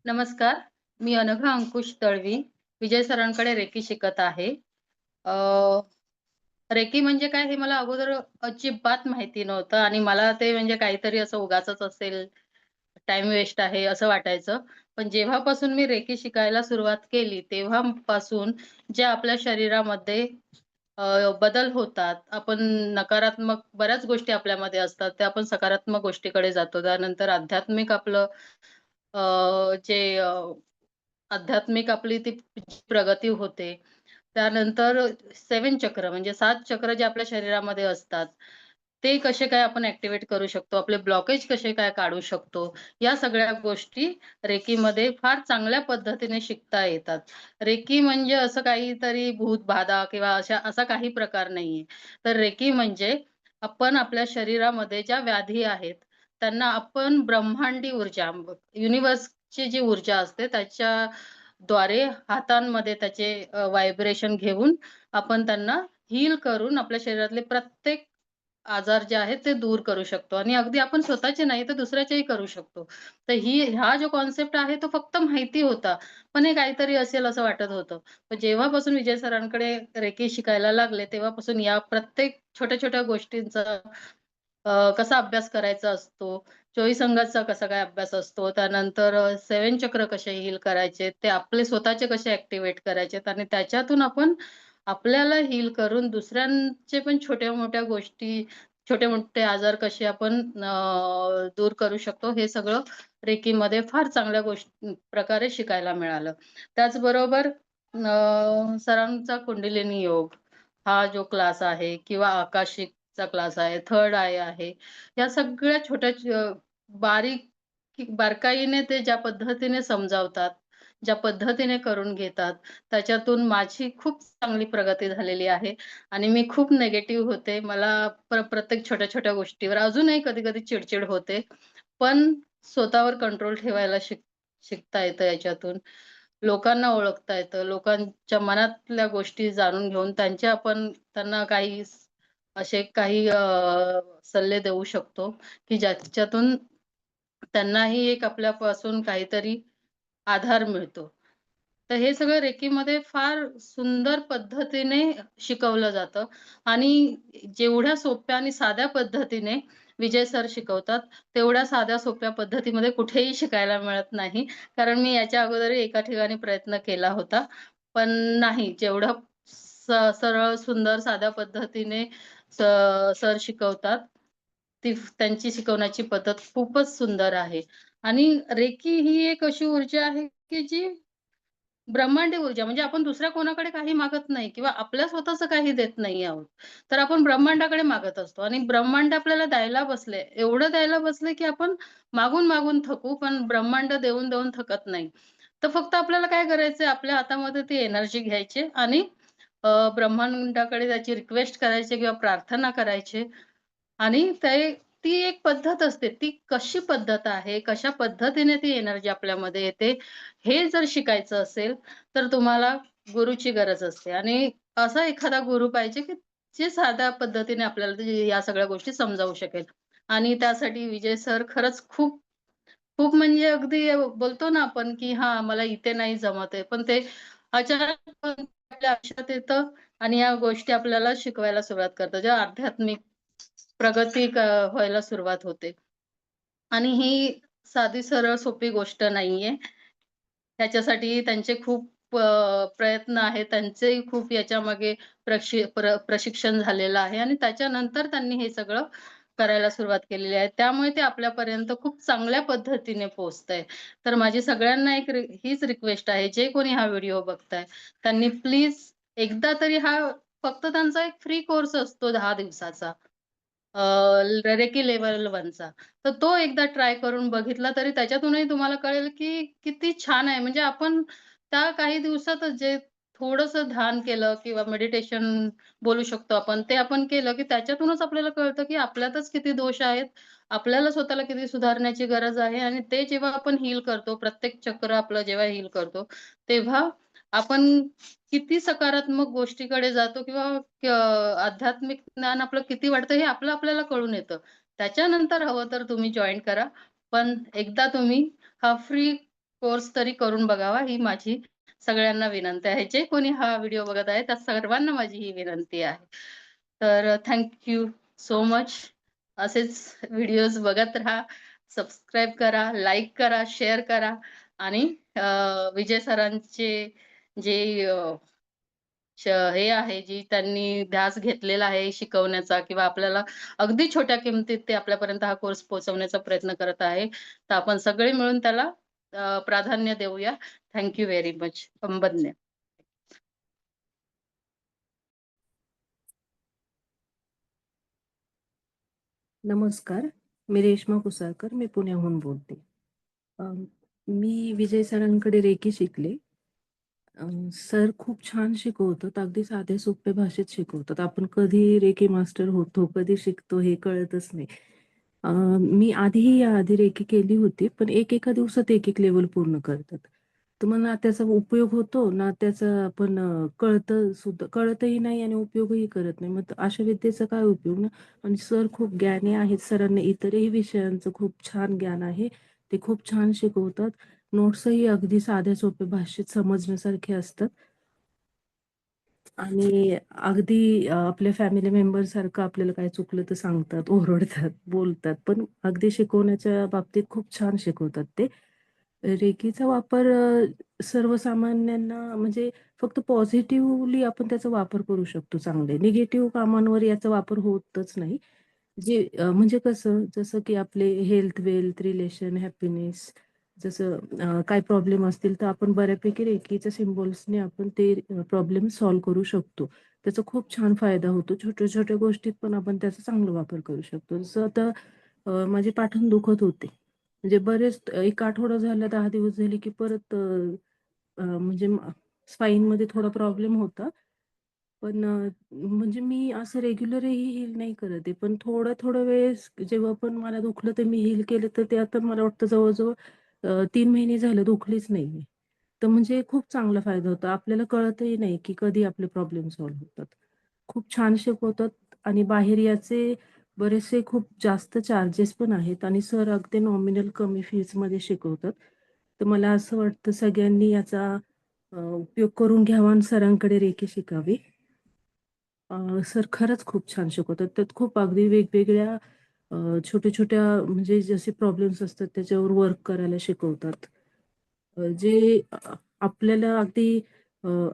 नमस्कार. मी अनघा अंकुश तळवी, विजय सरांकडे रेकी शिकत आहे. अ, रेकी म्हणजे काय हे मला अगोदर अजिबात माहिती नव्हतं आणि मला ते म्हणजे काहीतरी असं उगाचच असेल, टाईम वेस्ट आहे असं वाटायचं. पण जेव्हापासून मी रेकी शिकायला सुरुवात केली, तेव्हापासून जे आपल्या शरीरामध्ये बदल होतात. आपण नकारात्मक बऱ्याच गोष्टी आपल्यामध्ये असतात, त्या आपण सकारात्मक गोष्टीकडे जातो. त्यानंतर आध्यात्मिक आपलं जे आध्यात्मिक आपली ती प्रगती होते. त्यानंतर 7 चक्र म्हणजे 7 चक्र जे आपल्या शरीरामध्ये असतात, ते कसे काय आपण ॲक्टिव्हेट करू शकतो, आपले ब्लॉकेज कसे काय काढू शकतो, या सगळ्या गोष्टी रेकीमध्ये फार चांगल्या पद्धतीने शिकता येतात. रेकी म्हणजे असं काहीतरी भूत-बाधा किंवा असा काही प्रकार नाहीये. तर रेकी म्हणजे आपण आपल्या शरीरामध्ये ज्या व्याधी आहेत, त्यांना आपण ब्रह्मांडी ऊर्जा, युनिव्हर्सची जी ऊर्जा असते त्याच्याद्वारे हातांमध्ये त्याचे व्हायब्रेशन घेऊन आपण त्यांना हील करून आपल्या शरीरातले प्रत्येक आजार जे आहेत ते दूर करू शकतो आणि अगदी आपण स्वतःचे नाही तर दुसऱ्याचेही करू शकतो. तर हा जो कन्सेप्ट आहे तो फक्त माहिती होता. पण हे काहीतरी असेल असं वाटत होतं. पण जेव्हापासून विजय सरांकडे रेकी शिकायला लागले तेव्हापासून या प्रत्येक छोट्या-छोट्या गोष्टींचा कसा अभ्यास करायचा असतो, 24 अंगाचा कसा काय अभ्यास असतो, त्यानंतर 7 चक्र कसे हील करायचे, ते आपले स्वतःचे कसे ॲक्टिव्हेट करायचेत आणि त्याच्यातून आपण आपल्याला हील करून दुसऱ्यांचे पण छोट्या-मोठ्या गोष्टी, छोटे-मोठे आजार कसे आपण दूर करू शकतो, हे सगळं रेकीमध्ये फार चांगल्या प्रकारे शिकायला मिळालं. त्याचबरोबर सरांचा कुंडलिनी योग हा जो क्लास आहे किंवा आकाशिकचा क्लास आहे, थर्ड आय आहे. या सगळ्या बारकाईने ते ज्या पद्धतीने समजावतात, ज्या पद्धतीने करून घेतात, त्याच्यातून माझी खूप चांगली प्रगती झालेली आहे आणि मी खूप निगेटिव्ह होते. मला प्रत्येक छोट्या-छोट्या गोष्टीवर अजूनही कधी-कधी चिड होते. पण स्वतःवर कंट्रोल ठेवायला शिकता येतं याच्यातून. लोकांना ओळखता येतं. लोकांच्या मनातल्या गोष्टी जाणून घेऊन त्यांना असे काही सल्ले देऊ शकतो, की ज्याच्यातून त्यांनाही एक आपल्यापासून काहीतरी आधार मिळतो. तर हे सगळं रेकीमध्ये फार सुंदर पद्धतीने शिकवलं जातं आणि जेवढ्या सोप्या आणि साध्या पद्धतीने विजय सर शिकवतात, तेवढ्या साध्या सोप्या पद्धतीमध्ये कुठेही शिकायला मिळत नाही. कारण मी याच्या अगोदरही एका ठिकाणी प्रयत्न केला होता. पण नाही जेवढं सरळ, सुंदर, साध्या पद्धतीने स सर शिकवतात, त्यांची शिकवण्याची पद्धत खूपच सुंदर आहे. आणि रेकी ही एक अशी ऊर्जा आहे, की जी ब्रह्मांडी ऊर्जा म्हणजे आपण दुसऱ्या कोणाकडे काही मागत नाही किंवा आपल्या स्वतःचं काही देत नाही आहोत. तर आपण ब्रह्मांडाकडे मागत असतो आणि ब्रह्मांड आपल्याला द्यायला बसले. एवढं द्यायला बसले, की आपण मागून थकू, पण ब्रह्मांड देऊन थकत नाही. तर फक्त आपल्याला काय करायचंय, आपल्या हातामध्ये ती एनर्जी घ्यायची आणि ब्रह्मांडाकडे त्याची रिक्वेस्ट करायची किंवा प्रार्थना करायची आणि ती एक पद्धत असते. ती कशी पद्धत आहे, कशा पद्धतीने ती एनर्जी आपल्यामध्ये येते, हे जर शिकायचं असेल, तर तुम्हाला गुरुची गरज असते आणि असा एखादा गुरु पाहिजे, की जे साध्या पद्धतीने आपल्याला या सगळ्या गोष्टी समजावू शकेल. आणि त्यासाठी विजय सर खरंच खूप खूप म्हणजे अगदी बोलतो ना आपण, की हां, मला इथे नाही जमत आहे. पण ते अचानक आपल्या आयुष्यात येतं आणि या गोष्टी आपल्याला शिकवायला सुरुवात करतात. जेव्हा आध्यात्मिक प्रगती व्हायला सुरुवात होते. आणि ही साधी सरळ सोपी गोष्ट नाहीये. त्याच्यासाठी त्यांचे खूप प्रयत्न आहेत. त्यांचेही खूप याच्यामागे प्रशिक्षण झालेलं आहे आणि त्याच्यानंतर त्यांनी हे सगळं करायला सुरुवात केलेली आहे. त्यामुळे ते आपल्यापर्यंत खूप चांगल्या पद्धतीने पोहोचतंय. तर माझी सगळ्यांना हीच रिक्वेस्ट आहे, जे कोणी हा व्हिडिओ बघताय, त्यांनी प्लीज एकदा तरी फक्त त्यांचा एक फ्री कोर्स असतो 10 दिवसाचा. रेकी लेव्हल 1चा. तर तो एकदा ट्राय करून बघितला तरी त्याच्यातूनही तुम्हाला कळेल, की किती छान आहे. म्हणजे आपण त्या काही दिवसातच जे थोडंसं ध्यान केलं किंवा मेडिटेशन बोलू शकतो आपण, ते आपण केलं, की त्याच्यातूनच आपल्याला कळतं, की आपल्यातच किती दोष आहेत. आपल्याला स्वतःला किती सुधारण्याची गरज आहे आणि ते जेव्हा आपण हील करतो, प्रत्येक चक्र आपलं जेव्हा हील करतो, तेव्हा आपण किती सकारात्मक गोष्टीकडे जातो किंवा आध्यात्मिक ज्ञान आपलं किती वाढतं हे आपल्याला कळून येतं. त्याच्यानंतर हवं तर तुम्ही जॉइन करा. पण एकदा तुम्ही हा फ्री कोर्स तरी करून बघावा ही माझी सगळ्यांना विनंती आहे. जे कोणी हा व्हिडिओ बघत आहे त्या सर्वांना माझी ही विनंती आहे. तर सो मच. असेच व्हिडिओज बघत राहा. सबस्क्राईब करा, लाईक करा, शेअर करा आणि विजय सरांचे जे हे आहे, जी त्यांनी ध्यास घेतलेला आहे शिकवण्याचा किंवा आपल्याला अगदी छोट्या किमतीत ते आपल्यापर्यंत हा कोर्स पोहोचवण्याचा प्रयत्न करत आहे. तर आपण सगळे मिळून त्याला प्राधान्य देऊया. Thank you very much. कंबन्य. नमस्कार. मी रेश्मा कुसाळकर. मी पुण्याहून बोलते. मी विजय सरांकडे रेकी शिकले. सर खूप छान शिकवतात. अगदी साध्या सोप्या भाषेत शिकवतात. आपण कधी रेकी मास्टर होतो, कधी शिकतो हे कळतच नाही. मी आधीही याआधी रेकी केली होती, पण एका दिवसात एक लेव्हल पूर्ण करतात. तर मग ना त्याचा उपयोग होतो, ना त्याचा आपण कळतं सुद्धा कळतही नाही आणि उपयोगही करत नाही. मग अशा विद्येचा काय उपयोग ना? आणि सर खूप ज्ञानी आहेत. सरांना इतरही विषयांचं खूप छान ज्ञान आहे. ते खूप छान शिकवतात. नोट्सही अगदी साध्या सोप्या भाषेत समजण्यासारखे असतात. आणि अगदी आपल्या फॅमिली मेंबर सारखं आपल्याला काय चुकलं तर सांगतात, ओरडतात, बोलतात. पण अगदी शिकवण्याच्या बाबतीत खूप छान शिकवतात ते. रेकीचा वापर सर्वसामान्यांना म्हणजे फक्त पॉझिटिव्हली आपण त्याचा वापर करू शकतो चांगले. निगेटिव्ह कामांवर याचा वापर होतच नाही. जे म्हणजे कसं, जसं की आपले हेल्थ, वेल्थ, रिलेशन, हॅपीनेस जसं काही प्रॉब्लेम असतील तर आपण बऱ्यापैकी रेकीच्या सिम्बॉल्सने आपण ते प्रॉब्लेम सॉल्व्ह करू शकतो. त्याचा खूप छान फायदा होतो. छोट्या-छोट्या गोष्टीत पण आपण त्याचा चांगला वापर करू शकतो. जसं आता माझे पाठण दुखत होते. म्हणजे बरेच 1 आठवडा झाला, 10 दिवस झाले, की परत म्हणजे स्पाईनमध्ये थोडा प्रॉब्लेम होता. पण म्हणजे मी असं रेग्युलरही हील नाही करत आहे. पण थोड्या वेळेस जेव्हा पण मला दुखलं तर मी हील केलं, तर ते आता मला वाटतं जवळ-जवळ 3 महिने झालं दुखलीच नाहीये. तर म्हणजे खूप चांगला फायदा होतो. आपल्याला कळतही नाही, की कधी आपले प्रॉब्लेम सॉल्व्ह होतात. खूप छान शिकवतात आणि बाहेर याचे बरेचसे खूप जास्त चार्जेस पण आहेत आणि सर अगदी नॉमिनल कमी फीजमध्ये शिकवतात. तर मला असं वाटतं सगळ्यांनी याचा उपयोग करून घ्यावा आणि सरांकडे रेकी शिकावी. सर खरंच खूप छान शिकवतात. त्यात खूप अगदी वेगवेगळ्या छोट्या-छोट्या म्हणजे जसे प्रॉब्लेम्स असतात त्याच्यावर वर्क करायला शिकवतात. जे आपल्याला अगदी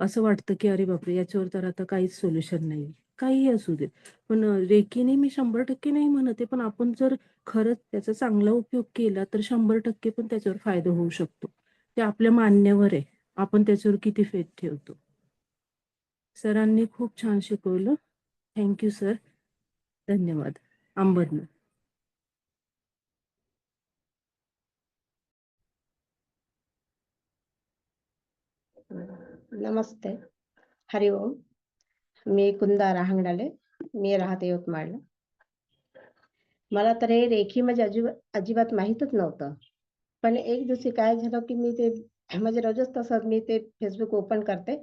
असं वाटतं, की अरे बापरे! याच्यावर तर आता काहीच सोल्युशन नाही. काहीही असू दे. पण रेकीने मी 100% नाही म्हणत आहे, पण आपण जर खरंच त्याचा चांगला उपयोग केला, तर 100% पण त्याच्यावर फायदा होऊ शकतो. ते आपल्या मान्यावर आहे. आपण त्याच्यावर किती फेथ ठेवतो. सरांनी खूप छान शिकवलं. Thank you sir. धन्यवाद. अंबरनाथ. नमस्ते. हरी ओम. मी कुंदा रहांगडाले. मी राहते यवतमाळला. मला तर हे रेखी म्हणजे अजिबात माहीतच नव्हतं. पण एक दिवशी काय झालं, की मी ते म्हणजे रोजच तसं मी ते Facebook ओपन करते.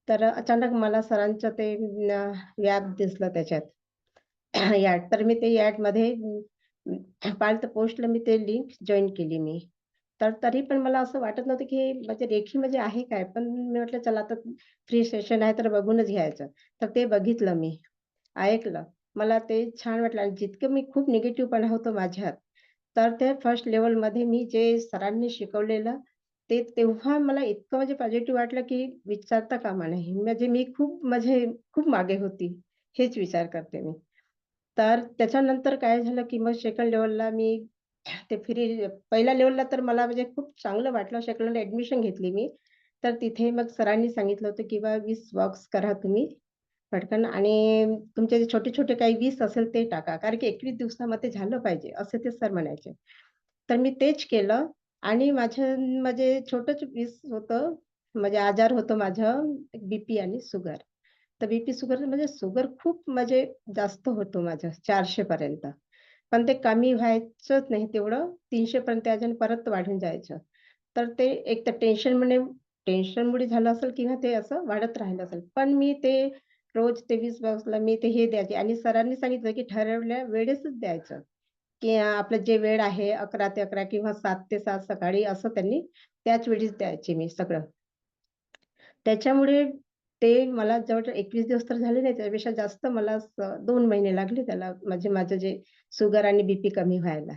तर अचानक मला सरांचं ते ॲप दिसलं त्याच्यात. ॲड तर मी ते ॲडमध्ये पाहिलं तर पोस्टला मी ते लिंक जॉइन केली मी. तर तरी पण मला असं वाटत नव्हतं, की हे म्हणजे रेखी म्हणजे आहे काय? पण मी म्हटलं चला आता फ्री सेशन आहे तर बघूनच घ्यायचं. तर ते बघितलं मी, ऐकलं. मला ते छान वाटलं आणि जितकं मी खूप निगेटिव्हपणा होतो माझ्यात, तर ते फर्स्ट लेव्हलमध्ये मी जे सरांनी शिकवलेलं, ते तेव्हा मला इतकं म्हणजे पॉझिटिव्ह वाटलं, की विचारता कामा नये. म्हणजे मी खूप म्हणजे खूप मागे होती. हेच विचार करते मी. तर त्याच्यानंतर काय झालं, की मग सेकंड लेव्हलला मी ते पहिल्या लेव्हलला तर मला म्हणजे खूप चांगलं वाटलं. सेकंड लेव्हलला ॲडमिशन घेतली मी. तर तिथे मग सरांनी सांगितलं होतं, की बा 20 बॉक्स करा तुम्ही पटकन आणि तुमचे जे छोटे-छोटे काही 20 असेल ते टाका. कारण की 21 दिवसामध्ये झालं पाहिजे, असे ते सर म्हणायचे. तर मी तेच केलं आणि माझं म्हणजे छोटंच 20 होतं. म्हणजे आजार होतं माझं बीपी आणि शुगर. तर बीपी शुगर म्हणजे शुगर खूप म्हणजे जास्त होतं माझं 400 पर्यंत. पण ते कमी व्हायचंच नाही तेवढं 300 पर्यंत यायचं आणि परत वाढून जायचं. तर ते एक तर टेन्शनमुळे झालं असेल किंवा ते असं वाढत राहिलं असेल. पण मी ते रोज ते 20 बॉक्सला मी ते हे द्यायचे आणि सरांनी सांगितलं, की ठरवल्या वेळेसच द्यायचं. की आपलं जे वेळ आहे 11 ते 11 किंवा 7 ते 7 सकाळी असं त्यांनी त्याच वेळीच द्यायचे मी सगळं. त्याच्यामुळे ते मला जवळ-जवळ 21 दिवस तर झाले नाही, त्यापेक्षा जास्त मला 2 महिने लागले त्याला म्हणजे माझं जे शुगर आणि बीपी कमी व्हायला.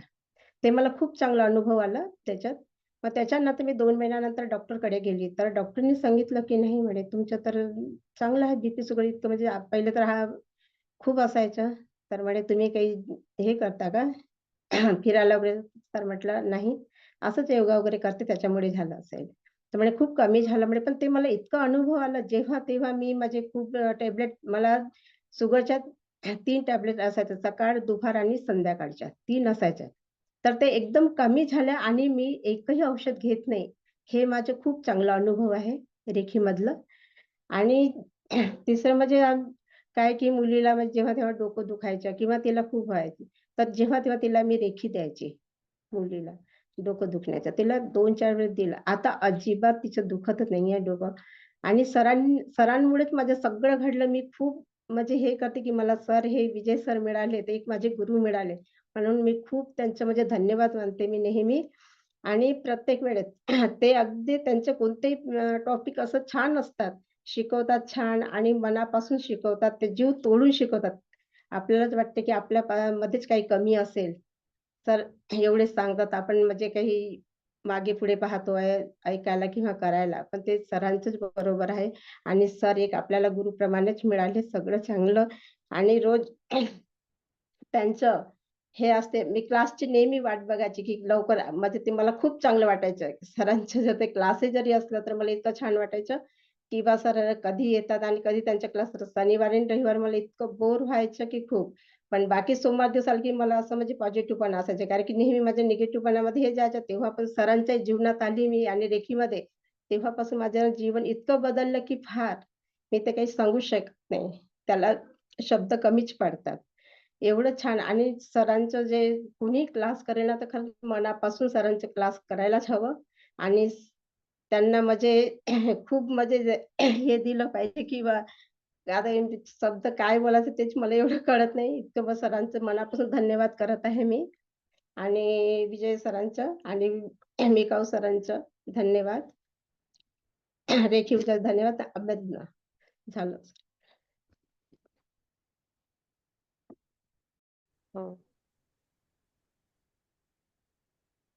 ते मला खूप चांगला अनुभव आला त्याच्यात. मग त्याच्यानंतर मी 2 महिन्यानंतर डॉक्टरकडे गेली. तर डॉक्टरनी सांगितलं, की "नाही," म्हणे, "तुमचं तर चांगलं आहे बीपी शुगर इतकं म्हणजे पहिले तर हा खूप असायचं." तर म्हणे, "तुम्ही काही हे करता का? फिरायला वगैरे?" तर म्हटलं, "नाही, असंच योगा वगैरे करते त्याच्यामुळे झालं असेल." तर म्हणे, "खूप कमी झालं." म्हणे, पण ते मला इतका अनुभव आला जेव्हा-तेव्हा मी माझे खूप टॅब्लेट मला शुगरच्या 3 टॅब्लेट असायच्या सकाळ, दुपार आणि संध्याकाळच्या 3 असायच्या. तर ते एकदम कमी झाल्या आणि मी एकही औषध घेत नाही. हे माझं खूप चांगला अनुभव आहे रेखीमधलं. आणि तिसरं म्हणजे काय की मुलीला म्हणजे जेव्हा-तेव्हा डोकं दुखायचं किंवा तिला खूप व्हायचं, तर जेव्हा-तेव्हा तिला मी रेखी द्यायची मुलीला, डोकं दुखण्याचं. तिला 2-4 वेळेस दिलं. आता अजिबात तिचं दुखतच नाहीये डोकं आणि सरांमुळेच माझं सगळं घडलं. मी खूप म्हणजे हे करते की मला सर हे विजय सर मिळाले, ते एक माझे गुरु मिळाले. म्हणून मी खूप त्यांचं म्हणजे धन्यवाद मानते मी नेहमी आणि प्रत्येक वेळेस ते अगदी त्यांचे कोणतेही टॉपिक असं छान असतात. शिकवतात छान आणि मनापासून शिकवतात. ते जीव तोडून शिकवतात. आपल्यालाच वाटतं की आपल्या मध्येच काही कमी असेल, तर एवढेच सांगतात. आपण म्हणजे काही मागे-पुढे पाहतोय ऐकायला किंवा करायला. पण ते सरांचंच बरोबर आहे आणि सर एक आपल्याला गुरुप्रमाणेच मिळाले. सगळं चांगलं आणि रोज त्यांचं हे असते. मी क्लासची नेहमी वाट बघायची, की लवकर म्हणजे ते मला खूप चांगलं वाटायचं. सरांचे जर ते क्लासेस जरी असलं, तर मला इतकं छान वाटायचं, की बा सर कधी येतात आणि कधी त्यांच्या क्लास शनिवारी आणि रविवारी मला इतकं बोर व्हायचं, की खूप. पण बाकी सोमवार दिवस आला, की मला असं म्हणजे पॉझिटिव्हपणा असायचं. कारण की नेहमी माझ्या निगेटिव्हपणामध्ये हे जायचं. तेव्हा पण सरांच्या जीवनात आली मी आणि रेखीमध्ये. तेव्हापासून माझं जीवन इतकं बदललं, की फार. मी ते काही सांगू शकत नाही. त्याला शब्द कमीच पडतात. एवढं छान आणि सरांचं जे कुणी क्लास करेल ना, तर खरंच मनापासून सरांचे क्लास करायलाच हवं आणि त्यांना म्हणजे खूप म्हणजे हे दिलं पाहिजे किंवा आता हे शब्द काय बोलायचं तेच मला एवढं कळत नाही. इतकं मग सरांचं मनापासून धन्यवाद करत आहे मी आणि विजय सरांचं आणि मिकाऊ सरांचं धन्यवाद. रेखीवचं धन्यवाद. अभिनंदन. झालं. हो.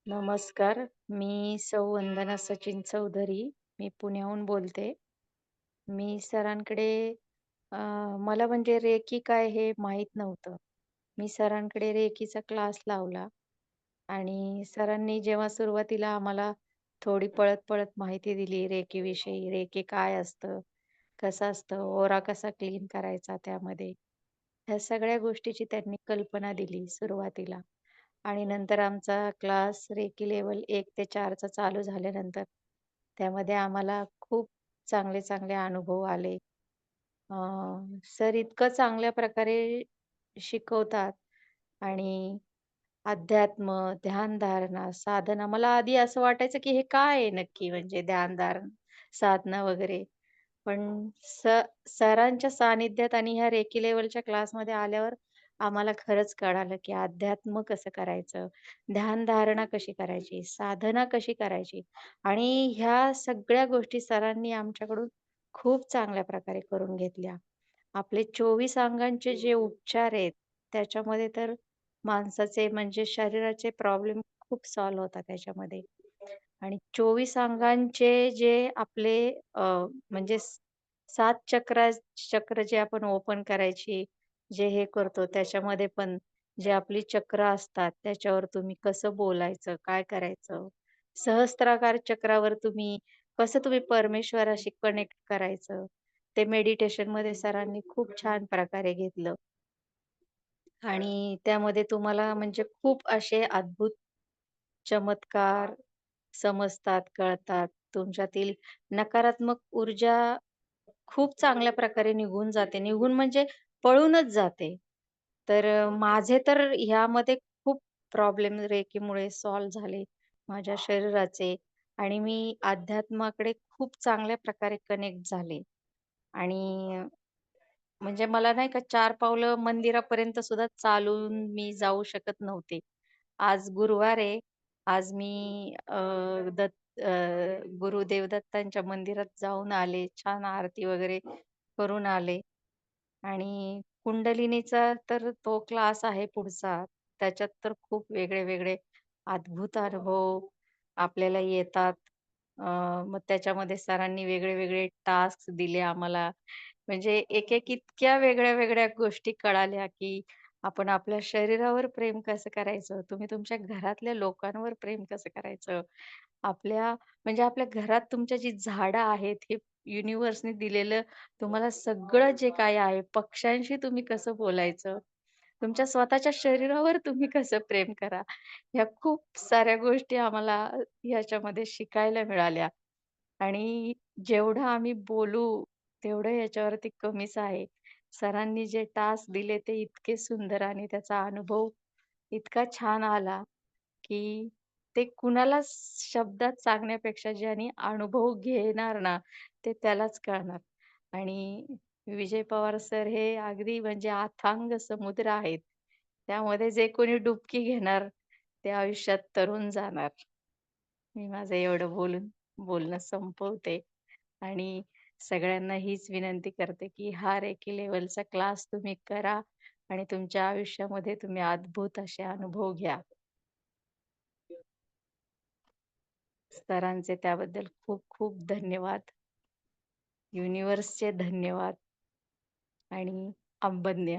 नमस्कार. मी सौ वंदना सचिन चौधरी. मी पुण्याहून बोलते. मी सरांकडे अ, मला म्हणजे रेकी काय हे माहीत नव्हतं. मी सरांकडे रेकीचा क्लास लावला आणि सरांनी जेव्हा सुरुवातीला आम्हाला थोडी पळत-पळत माहिती दिली रेकीविषयी, रेकी काय असतं, कसं असतं, ओरा कसा क्लीन करायचा त्यामध्ये. ह्या सगळ्या गोष्टीची त्यांनी कल्पना दिली सुरुवातीला. आणि नंतर आमचा क्लास रेकी लेव्हल 1 ते 4 चा चालू झाल्यानंतर त्यामध्ये आम्हाला खूप चांगले-चांगले अनुभव आले. अ, सर इतकं चांगल्या प्रकारे शिकवतात आणि अध्यात्म, ध्यानधारणा, साधना मला आधी असं वाटायचं, की हे काय आहे नक्की म्हणजे ध्यानधारणा, साधना वगैरे. पण सरांच्या सानिध्यात आणि ह्या रेकी लेव्हलच्या क्लासमध्ये आल्यावर आम्हाला खरंच कळालं, की अध्यात्म कसं करायचं, ध्यानधारणा कशी करायची, साधना कशी करायची आणि ह्या सगळ्या गोष्टी सरांनी आमच्याकडून खूप चांगल्या प्रकारे करून घेतल्या. आपले 24 अंगांचे जे उपचार आहेत, त्याच्यामध्ये तर माणसाचे म्हणजे शरीराचे प्रॉब्लेम खूप सॉल्व्ह होतात त्याच्यामध्ये. आणि 24 अंगांचे जे आपले म्हणजे 7 चक्र जे आपण ओपन करायची, जे हे करतो त्याच्यामध्ये पण जे आपली चक्र असतात, त्याच्यावर तुम्ही कसं बोलायचं, काय करायचं? सहस्त्राकार चक्रावर तुम्ही परमेश्वराशी कनेक्ट करायचं? ते मेडिटेशनमध्ये सरांनी खूप छान प्रकारे घेतलं. आणि त्यामध्ये तुम्हाला म्हणजे खूप असे अद्भुत चमत्कार समजतात, कळतात. तुमच्यातील नकारात्मक ऊर्जा खूप चांगल्या प्रकारे निघून जाते. निघून म्हणजे पळूनच जाते. तर माझे तर ह्यामध्ये खूप प्रॉब्लेम रेकीमुळे सॉल्व्ह झाले माझ्या शरीराचे आणि मी अध्यात्माकडे खूप चांगल्या प्रकारे कनेक्ट झाले. आणि म्हणजे मला नाही का 4 पावलं मंदिरापर्यंत सुद्धा चालून मी जाऊ शकत नव्हते. आज गुरुवार आहे. आज मी गुरुदेव दत्तांच्या मंदिरात जाऊन आले. छान आरती वगैरे करून आले. आणि कुंडलिनीचा तर तो क्लास आहे पुढचा. त्याच्यात तर खूप वेगळे-वेगळे अद्भुत अनुभव आपल्याला येतात. मग त्याच्यामध्ये सरांनी वेगळे-वेगळे टास्क दिले आम्हाला. म्हणजे एक-एक इतक्या वेगळ्या-वेगळ्या गोष्टी कळाल्या, की आपण आपल्या शरीरावर प्रेम कसं करायचं, तुम्ही तुमच्या घरातल्या लोकांवर प्रेम कसं करायचं, म्हणजे आपल्या घरात तुमच्या जी झाडं आहेत, हे युनिव्हर्सने दिलेलं तुम्हाला सगळं जे काही आहे, पक्ष्यांशी तुम्ही कसं बोलायचं, तुमच्या स्वतःच्या शरीरावर तुम्ही कसं प्रेम करा. ह्या खूप साऱ्या गोष्टी आम्हाला ह्याच्यामध्ये शिकायला मिळाल्या आणि जेवढं आम्ही बोलू, तेवढं याच्यावरती कमीच आहे. सरांनी जे टास्क दिले ते इतके सुंदर आणि त्याचा अनुभव इतका छान आला, की ते कुणालाच शब्दात सांगण्यापेक्षा ज्याने अनुभव घेणार ना, ते त्यालाच कळणार. आणि विजय पवार सर हे अगदी म्हणजे अथांग समुद्र आहेत. त्यामध्ये जे कोणी डुबकी घेणार, ते आयुष्यात तरुण जाणार. मी माझं एवढं बोलणं संपवते आणि सगळ्यांना हीच विनंती करते, की हा रेकी लेव्हलचा क्लास तुम्ही करा आणि तुमच्या आयुष्यामध्ये तुम्ही अद्भुत असे अनुभव घ्या. सरांचे त्याबद्दल खूप खूप धन्यवाद. युनिव्हर्सचे धन्यवाद आणि अंबज्ञ.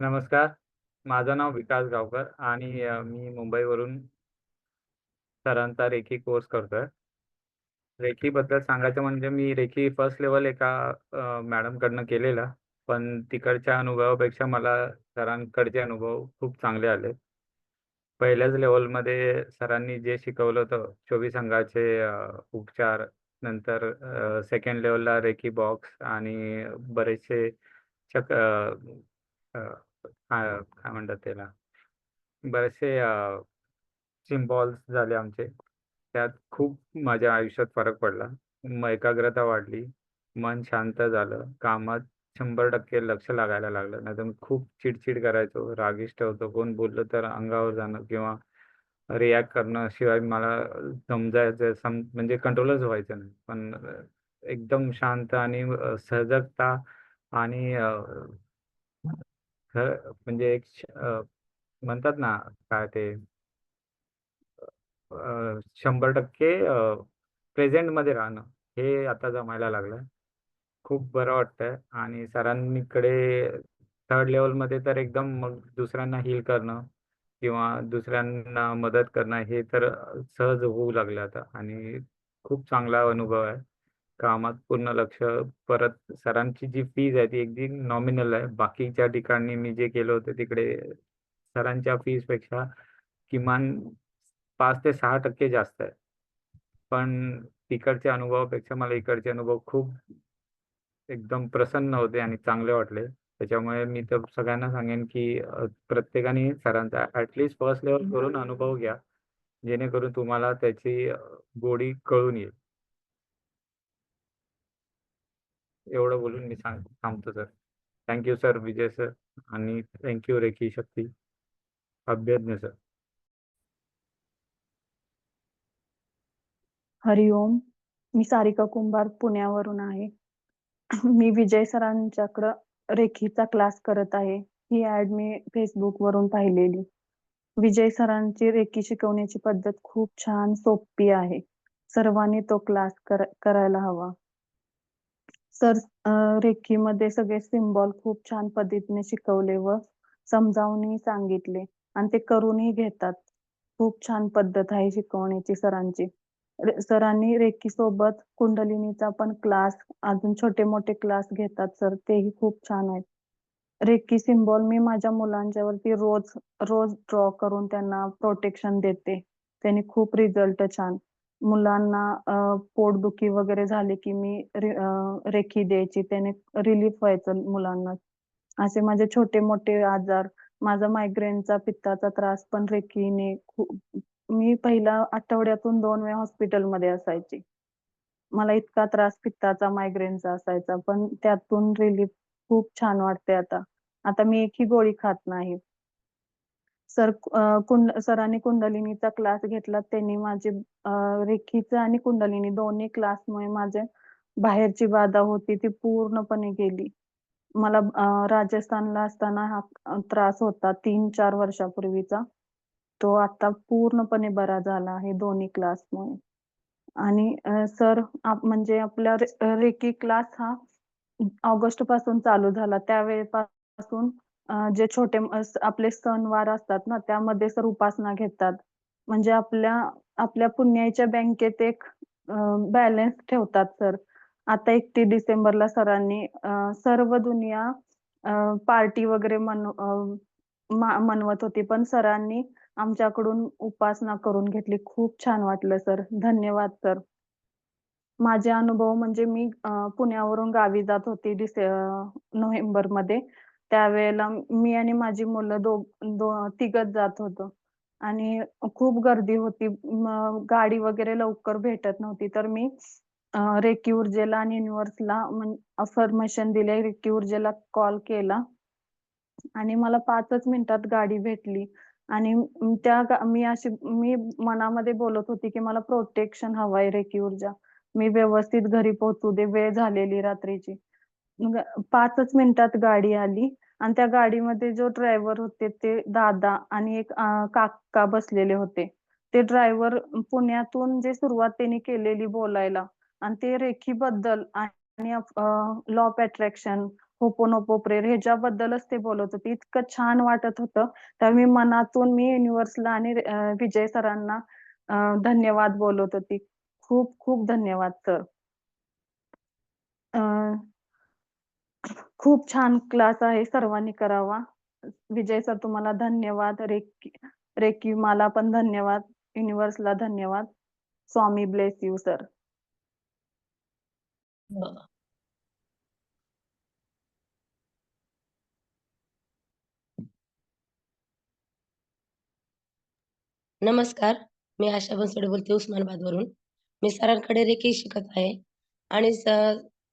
नमस्कार. माझं नाव विकास गावकर आणि मी मुंबईवरून सरांचा रेकी कोर्स करतोय. रेकीबद्दल सांगायचं म्हणजे मी रेकी फर्स्ट लेव्हल एका मॅडमकडनं केलेला. पण तिकडच्या अनुभवापेक्षा मला सरांकडचे अनुभव खूप चांगले आले. पहिल्याच लेव्हलमध्ये सरांनी जे शिकवलं होतं 24 अंगाचे उपचार, नंतर सेकंड लेव्हलला रेकी बॉक्स आणि बरेचसे चक अ, अ, काय काय म्हणतात त्याला? बरेचसे सिम्बॉल्स झाले आमचे. त्यात खूप माझ्या आयुष्यात फरक पडला. मग एकाग्रता वाढली, मन शांत झालं, कामात 100% लक्ष लागायला लागलं. नाहीतर मी खूप चिड करायचो, रागिष्ट होतो. कोण बोललं तर अंगावर जाणं किंवा रिॲक्ट करणं शिवाय मला म्हणजे कंट्रोलच व्हायचं नाही. पण एकदम शांत आणि सजगता आणि म्हणजे म्हणतात ना, काय ते 100% प्रेझेंटमध्ये राहणं, हे आता जमायला लागलं. खूप बरं वाटतंय आणि सरांकडे थर्ड लेव्हलमध्ये तर एकदम मग दुसऱ्यांना हील करणं किंवा दुसऱ्यांना मदत करणं, हे तर सहज होऊ लागलं आता आणि खूप चांगला अनुभव आहे. कामात पूर्ण लक्ष. परत सरांची जी फीज आहे ती अगदी नॉमिनल आहे. बाकीच्या ठिकाणी मी जे केलं होतं तिकडे सरांच्या फीजपेक्षा किमान 5 ते 6% जास्त आहे. पण तिकडच्या अनुभवापेक्षा मला इकडचे अनुभव खूप एकदम प्रसन्न होते आणि चांगले वाटले. त्याच्यामुळे मी तर सगळ्यांना सांगेन, की प्रत्येकाने सरांचा फर्स्ट लेव्हल करून अनुभव घ्या. जेणेकरून तुम्हाला त्याची गोडी कळून येईल. एवढं बोलून मी थांबतो सर. थँक सर विजय सर आणि थँक रेकी शक्ती अभ्यज्ञ सर. हरिओम. मी सारिका कुंभार पुण्यावरून आहे. मी विजय सरांच्याकडं रेखीचा क्लास करत आहे. ही ऍड मी फेसबुकवरून पाहिलेली. विजय सरांची रेकी शिकवण्याची पद्धत खूप छान सोपी आहे. सर्वांनी तो क्लास करायला हवा. सर रेकीमध्ये सगळे सिम्बॉल खूप छान पद्धतीने शिकवले व समजावूनही सांगितले आणि ते करूनही घेतात. खूप छान पद्धत आहे शिकवण्याची सरांची. सरांनी रेकी सोबत कुंडलिनीचा पण क्लास, अजून छोटे मोठे क्लास घेतात सर, तेही खूप छान आहेत. रेकी सिम्बॉल मी माझ्या मुलांच्यावरती रोज रोज ड्रॉ करून त्यांना प्रोटेक्शन देते. त्याने खूप रिझल्ट छान. मुलांना पोटदुखी वगैरे झाली की मी रेकी द्यायची, त्याने रिलीफ व्हायचं मुलांना. असे माझे छोटे मोठे आजार, माझा मायग्रेनचा पित्ताचा त्रास पण रेकीने मी पहिला आठवड्यातून 2 वेळा हॉस्पिटलमध्ये असायची. मला इतका त्रास पित्ताचा, मायग्रेनचा असायचा, पण त्यातून रिलीफ खूप छान वाटते आता. आता मी एकही गोळी खात नाही. सरांनी कुंडलिनीचा क्लास घेतला. त्यांनी माझे रेखीचा आणि कुंडलिनी दोन्ही क्लासमुळे माझे बाहेरची बाधा होती ती पूर्णपणे गेली. मला राजस्थानला असताना हा त्रास होता 3-4 वर्षापूर्वीचा. तो आता पूर्णपणे बरा झाला आहे दोन्ही क्लासमुळे. आणि सर म्हणजे आपला रेकी क्लास हा ऑगस्ट पासून चालू झाला. त्यावेळेपासून जे छोटे आपले सणवार असतात ना, त्यामध्ये सर उपासना घेतात. म्हणजे आपल्या पुण्याच्या बँकेत एक बॅलन्स ठेवतात सर. आता 31 डिसेंबरला सरांनी सर्व दुनिया पार्टी वगैरे मनवत होती, पण सरांनी आमच्याकडून उपासना करून घेतली. खूप छान वाटलं सर. धन्यवाद सर. माझे अनुभव म्हणजे मी पुण्यावरून गावी जात होती नोव्हेंबरमध्ये. त्यावेळेला मी आणि माझी मुलं तिघच जात होतो आणि खूप गर्दी होती. गाडी वगैरे लवकर भेटत नव्हती. तर मी रेकी ऊर्जेला आणि युनिव्हर्सला अफर्मेशन दिले. रेकी ऊर्जेला कॉल केला आणि मला 5च मिनिटात गाडी भेटली आणि मी मनामध्ये बोलत होती की मला प्रोटेक्शन हवंय रेकी ऊर्जा. मी व्यवस्थित घरी पोहोचू दे, वेळ झालेली रात्रीची. मग 5च मिनिटात गाडी आली आणि त्या गाडीमध्ये जो ड्रायव्हर होते ते दादा आणि एक काका बसलेले होते. ते ड्रायव्हर पुण्यातून जे सुरुवात त्यांनी केलेली बोलायला आणि ते रेखीबद्दल आणि लॉ ऑफ अट्रॅक्शन, होपोनोपो प्रेयर ह्याच्याबद्दलच ते बोलत होते. इतकं छान वाटत होतं. तर मी मनातून युनिव्हर्सला आणि विजय सरांना धन्यवाद बोलत होती. खूप खूप धन्यवाद सर. खूप छान क्लास आहे. सर्वांनी करावा. विजय सर तुम्हाला धन्यवाद. रेकी मला पण धन्यवाद. युनिव्हर्सला धन्यवाद. स्वामी ब्लेस यू सर. नमस्कार, मी आशा बनसोडे बोलते उस्मानाबादवरून. मी सरांकडे रेकी शिकत आहे आणि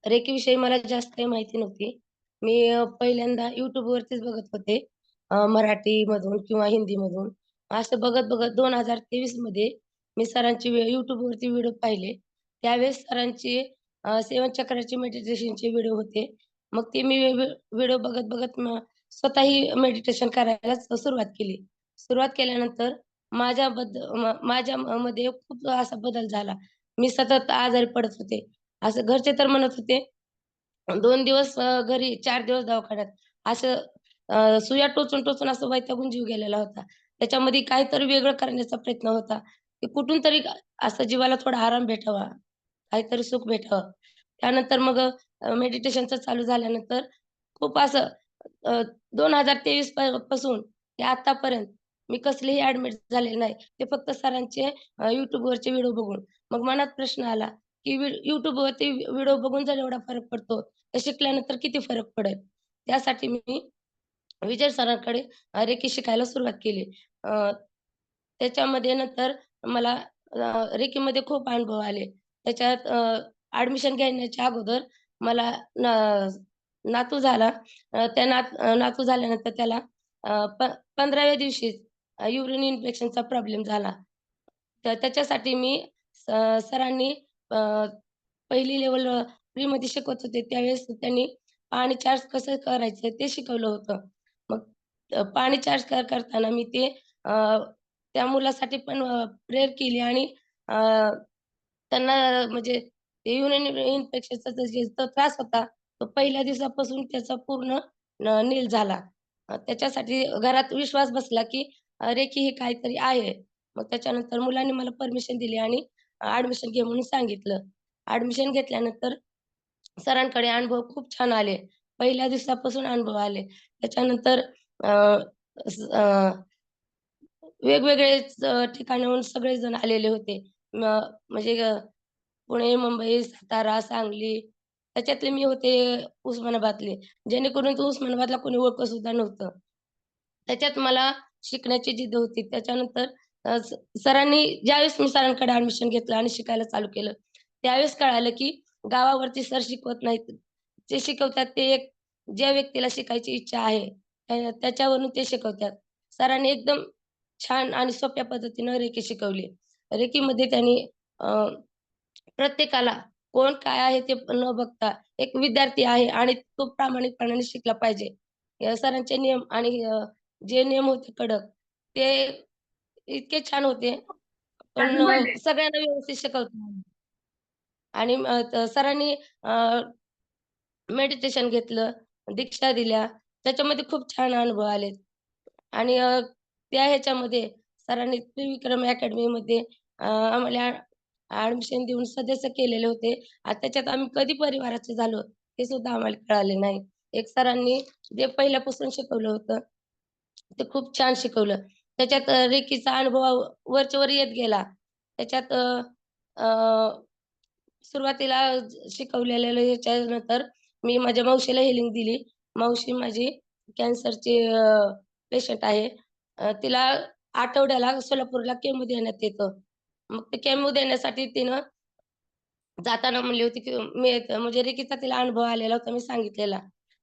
रेकीविषयी मला जास्त काही माहिती नव्हती. मी पहिल्यांदा YouTubeवरतीच बघत होते. मराठीमधून किंवा हिंदीमधून. असं बघत-बघत 2023 मध्ये मी सरांचे YouTubeवरती व्हिडिओ पाहिले. त्यावेळेस सरांचे 7 चक्राचे मेडिटेशनचे व्हिडिओ होते. मग ते मी व्हिडिओ बघत-बघत स्वतःही मेडिटेशन करायलाच सुरुवात केली. सुरुवात केल्यानंतर माझ्या मध्ये खूप असा बदल झाला. मी सतत आजारी पडत होते. असं घरचे तर म्हणत होते 2 दिवस घरी, 4 दिवस दवाखान्यात. असं सुया टोचून-टोचून असं वैतागून जीव गेलेला होता. त्याच्यामध्ये काहीतरी वेगळं करण्याचा प्रयत्न होता, की कुठून तरी असं जीवाला थोडा आराम भेटावा, काहीतरी सुख भेटावं. त्यानंतर मग मेडिटेशनचं चालू झाल्यानंतर खूप असं अ, 2023 पासून ते आतापर्यंत मी कसलीही ॲडमिट झालेली नाही. ते फक्त सरांचे YouTubeवरचे व्हिडिओ बघून. मग मनात प्रश्न आला, की YouTubeवरती व्हिडिओ बघून जर एवढा फरक पडतो, तर शिकल्यानंतर किती फरक पडेल? त्यासाठी मी विजय सरांकडे रेकी शिकायला सुरुवात केली. अ, त्याच्यामध्ये नंतर मला रेकीमध्ये खूप अनुभव आले. त्याच्यात ॲडमिशन घेण्याच्या अगोदर मला न नातू झाला. नातू झाल्यानंतर त्याला 15व्या दिवशीच युरिन इन्फेक्शनचा प्रॉब्लेम झाला. तर त्याच्यासाठी मी स सरांनी अ, पहिली लेव्हल फ्रीमध्ये शिकवत होते. त्यावेळेस त्यांनी पाणी चार्ज कसं करायचं ते शिकवलं होतं. मग पाणी चार्ज करताना मी ते त्या मुलासाठी पण प्रेयर केली आणि अ, त्यांना म्हणजे ते युरिन इन्फेक्शनचा जो त्रास होता, तो पहिल्या दिवसापासून त्याचा पूर्ण नील झाला. त्याच्यासाठी घरात विश्वास बसला, की रेकी हे काहीतरी आहे. मग त्याच्यानंतर मुलांनी मला परमिशन दिली आणि ॲडमिशन घे म्हणून सांगितलं. ॲडमिशन घेतल्यानंतर सरांकडे अनुभव खूप छान आले. पहिल्या दिवसापासून अनुभव आले. त्याच्यानंतर अ, वेगवेगळेच ठिकाणाहून सगळेजण आलेले होते. म्हणजे पुणे, मुंबई, सातारा, सांगली त्याच्यातले मी होते उस्मानाबादले. जेणेकरून तो उस्मानाबादला कोणी ओळखत सुद्धा नव्हतं. त्याच्यात मला शिकण्याची जिद्द होती. त्याच्यानंतर सरांनी ज्यावेळेस मी सरांकडे ॲडमिशन घेतलं आणि शिकायला चालू केलं, त्यावेळेस कळालं की गावावरती सर शिकवत नाहीत. जे शिकवतात ते ज्या व्यक्तीला शिकायची इच्छा आहे, त्याच्यावरून ते शिकवतात. सरांनी एकदम छान आणि सोप्या पद्धतीनं रेकी शिकवली. रेकीमध्ये त्यांनी अ, प्रत्येकाला कोण काय आहे ते न बघता एक विद्यार्थी आहे आणि तो प्रामाणिकपणाने शिकला पाहिजे. या सरांचे नियम आणि जे नियम होते कडक, ते इतके छान होते. पण सगळ्यांना व्यवस्थित शिकवता आलं. आणि सरांनी मेडिटेशन घेतलं, दीक्षा दिल्या. त्याच्यामध्ये खूप छान अनुभव आलेत. आणि त्या ह्याच्यामध्ये सरांनी त्रिविक्रम अकॅडमीमध्ये आम्हाला ॲडमिशन देऊन सदस्य केलेले होते. आणि त्याच्यात आम्ही कधी परिवाराचे झालो, हे सुद्धा आम्हाला कळाले नाही. एक सरांनी जे पहिल्यापासून शिकवलं होतं, ते खूप छान शिकवलं. त्याच्यात रेकीचा अनुभव वरच्या येत गेला. त्याच्यात अ, सुरुवातीला शिकवलेलं ह्याच्यानंतर मी माझ्या मावशीला हेलिंग दिली. मावशी माझी कॅन्सरची पेशंट आहे. तिला आठवड्याला सोलापूरला केमो देण्यात येतं. मग ते केमो देण्यासाठी तिनं जाताना म्हणली होती, की मी म्हणजे रेकीचा तिला अनुभव आलेला होता, मी सांगितलेला.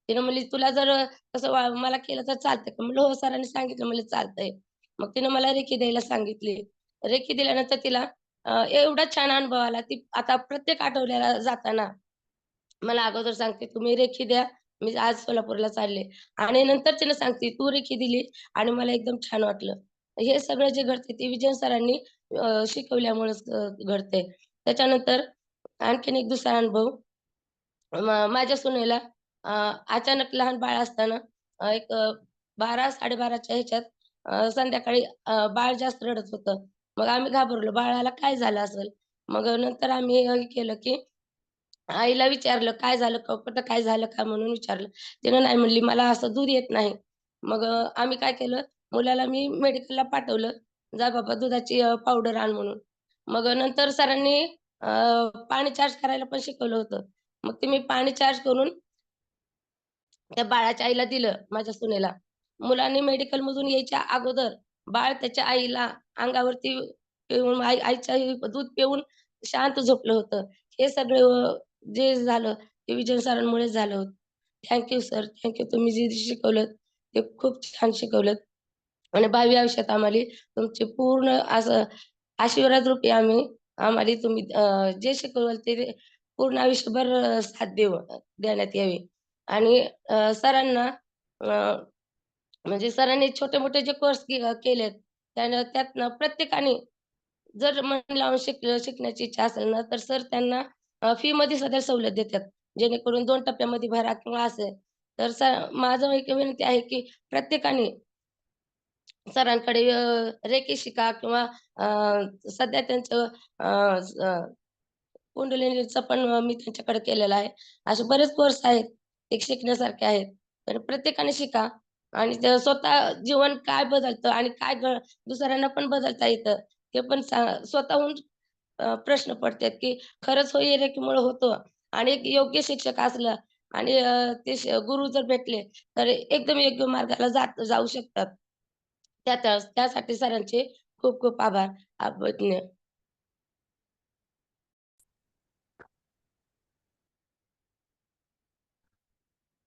तिनं म्हणली, "तुला जर तसं मला केलं तर चालतंय का?" म्हणलं, "हो, सरांनी सांगितलं." म्हणले, "चालतंय." मग तिनं मला रेकी द्यायला सांगितली. रेकी दिल्यानंतर तिला एवढा छान अनुभव आला. ती आता प्रत्येक आठवड्याला जाताना मला अगोदर सांगते, "तुम्ही रेखी द्या, मी आज सोलापूरला चालले." आणि नंतर तिला सांगते, "तू रेखी दिली आणि मला एकदम छान वाटलं." हे सगळं जे घडते ते विजय सरांनी शिकवल्यामुळेच घडतंय. त्याच्यानंतर आणखीन एक दुसरा अनुभव माझ्या सुनेला अ, अचानक लहान बाळ असताना एक 12-12:30च्या ह्याच्यात संध्याकाळी बाळ जास्त रडत होतं. मग आम्ही घाबरलो, बाळाला काय झालं असेल? मग नंतर आम्ही हे केलं, की आईला विचारलं, "काय झालं का? कुठं काय झालं का?" म्हणून विचारलं. तिनं नाही म्हणली, "मला असं दूध येत नाही." मग आम्ही काय केलं, मुलाला मी मेडिकलला पाठवलं. "जा बाबा दुधाची पावडर आण" म्हणून. मग नंतर सरांनी पाणी चार्ज करायला पण शिकवलं होतं. मग ते मी पाणी चार्ज करून त्या बाळाच्या आईला दिलं, माझ्या सुनेला. मुलांनी मेडिकलमधून यायच्या अगोदर बाळ त्याच्या आईला अंगावरती पिऊन आईच्या दूध पिऊन शांत झोपलं होतं. हे सगळं जे झालं ते विजय सरांमुळेच झालं होतं. सर. तुम्ही जे शिकवलत ते खूप छान शिकवलत आणि भावी आयुष्यात आम्हाला तुमचे पूर्ण असं आशीर्वाद रूपी आम्हाला तुम्ही जे शिकवलं ते पूर्ण आयुष्यभर साथ देण्यात यावी. आणि सरांना म्हणजे सरांनी छोटे-मोठे जे कोर्स केलेत, त्यातनं प्रत्येकाने जर मन लावून शिकण्याची इच्छा असेल ना, तर सर त्यांना फीमध्ये सध्या सवलत देतात. जेणेकरून 2 टप्प्यामध्ये भरा किंवा असेल. तर माझं एक विनंती आहे, की प्रत्येकाने सरांकडे रेकी शिका किंवा सध्या त्यांचं कुंडलिनीचं पण मी त्यांच्याकडे केलेलं आहे. असे बरेच कोर्स आहेत, ते शिकण्यासारखे आहेत. तर प्रत्येकाने शिका आणि ते स्वतः जीवन काय बदलतं आणि काय दुसऱ्यांना पण बदलता येतं, ते पण स्वतःहून प्रश्न पडतात, की खरंच हो हे रेकीमुळे होतं आणि एक योग्य शिक्षक असला आणि ते गुरु जर भेटले, तर एकदम योग्य मार्गाला जाऊ शकतात. त्यासाठी सरांचे खूप खूप आभार. अभिनय.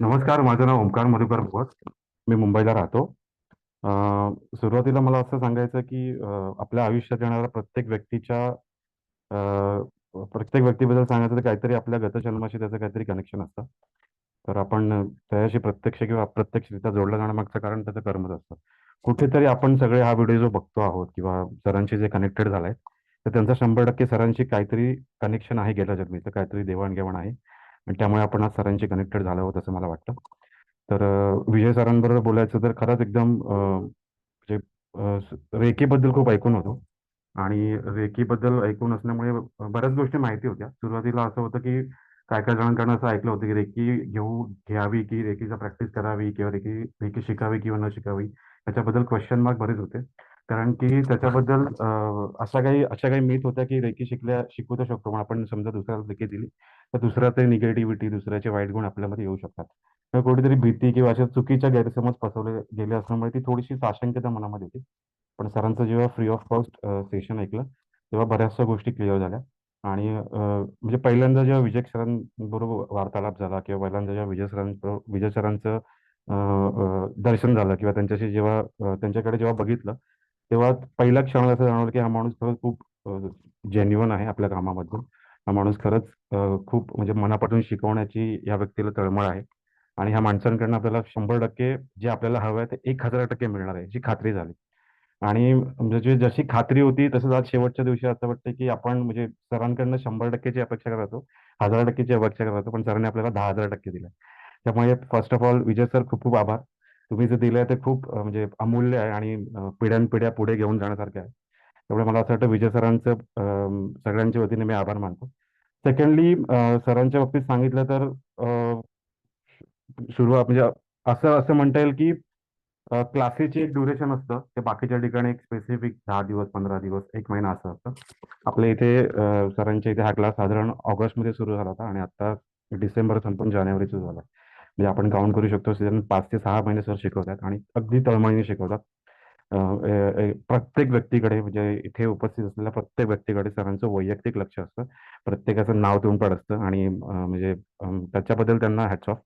नमस्कार, माझं नाव ओमकार मधुकर भोस. मी मुंबईला राहतो. अ, सुरुवातीला मला असं सांगायचं की आपल्या आयुष्यात येणाऱ्या प्रत्येक व्यक्तीबद्दल सांगायचं तर काहीतरी आपल्या गतजन्माशी त्याचं काहीतरी कनेक्शन असतं. तर आपण त्याच्याशी प्रत्यक्ष किंवा अप्रत्यक्षरित्या जोडलं जाण्यामागचं कारण त्याचं कर्मच असतं. कुठेतरी आपण सगळे हा व्हिडिओ जो बघतो आहोत किंवा सरांशी जे कनेक्टेड झालाय, तर त्यांचा 100% सरांशी काहीतरी कनेक्शन आहे गेल्या जन्मीचं, काहीतरी देवाणघेवाण आहे आणि त्यामुळे आपण आज सरांशी कनेक्टेड झालो आहोत असं मला वाटतं. तर विजय सरांबरोबर बोलायचं तर खरंच एकदम म्हणजे रेकीबद्दल खूप ऐकून होतो आणि रेकीबद्दल ऐकून असल्यामुळे बऱ्याच गोष्टी माहिती होत्या. सुरुवातीला असं होतं की काय काय जणांकडून असं ऐकलं होतं की रेकी घ्यावी की रेकीचा प्रॅक्टिस करावी किंवा रेकी रेकी शिकावी किंवा न शिकावी याच्याबद्दल क्वेश्चन मार्क बरेच होते. कारण की त्याच्याबद्दल अशा काही मीथ होत्या की रेकी शिकू तर शकतो, पण आपण समजा दुसऱ्याला रेकी दिली तर दुसऱ्याचे निगेटिव्हिटी, दुसऱ्याचे वाईट गुण आपल्यामध्ये येऊ शकतात. तर कुठेतरी भीती किंवा अशा चुकीच्या गैरसमज पसरवले गेले असल्यामुळे ती थोडीशी साशंकता मनामध्ये होती. पण सरांचं जेव्हा फ्री ऑफ कॉस्ट सेशन ऐकलं, तेव्हा बऱ्याचशा गोष्टी क्लिअर झाल्या आणि म्हणजे पहिल्यांदा जेव्हा विजय सरांबरोबर वार्तालाप झाला किंवा पहिल्यांदा जेव्हा विजय सरांचं दर्शन झालं किंवा त्यांच्याशी जेव्हा त्यांच्याकडे जेव्हा बघितलं, तेव्हा पहिला क्षण असं जाणवलं की हा माणूस खरंच खूप जेन्युइन आहे आपल्या कामाबद्दल. हा माणूस खरंच खूप म्हणजे मनापासून शिकवण्याची या व्यक्तीला तळमळ आहे आणि ह्या माणसांकडनं आपल्याला 100% जे आपल्याला हवं आहे ते 1000% मिळणार आहे, याची खात्री झाली. आणि म्हणजे जशी खात्री होती तसंच आज शेवटच्या दिवशी असं वाटतं की आपण म्हणजे सरांकडनं 100% ची अपेक्षा करत होतो, 1000% ची अपेक्षा करत होतो, पण सरांनी आपल्याला 10,000% दिलं. त्यामुळे first of all Vijay sir खूप खूप आभार. तुम्ही जे दिलंय ते खूप म्हणजे अमूल्य आहे आणि पिढ्यानपिढ्या पुढे घेऊन जाण्यासारखं आहे. त्यामुळे मला असं वाटतं विजय सरांचं सगळ्यांच्या वतीने मी आभार मानतो. सेकंडली सरांच्या बाबतीत सांगितलं तर सुरुवात म्हणजे असं असं म्हणता येईल की क्लासेसची एक ड्युरेशन असतं ते बाकीच्या ठिकाणी एक स्पेसिफिक 10 दिवस 15 दिवस 1 महिना असं असतं. आपल्या इथे सरांच्या इथे हा क्लास साधारण ऑगस्टमध्ये सुरू झाला होता आणि आता डिसेंबर संपून जानेवारी सुरू झाला. म्हणजे आपण काउंट करू शकतो सीझन 5 ते 6 महिने सर शिकवतात आणि अगदी तळमळीने शिकवतात. प्रत्येक व्यक्तीकडे म्हणजे इथे उपस्थित असलेल्या प्रत्येक व्यक्तीकडे सरांचं वैयक्तिक लक्ष असतं. प्रत्येकाचं नाव तोंडपाठ असतं आणि म्हणजे त्याच्याबद्दल त्यांना हॅट्स ऑफ.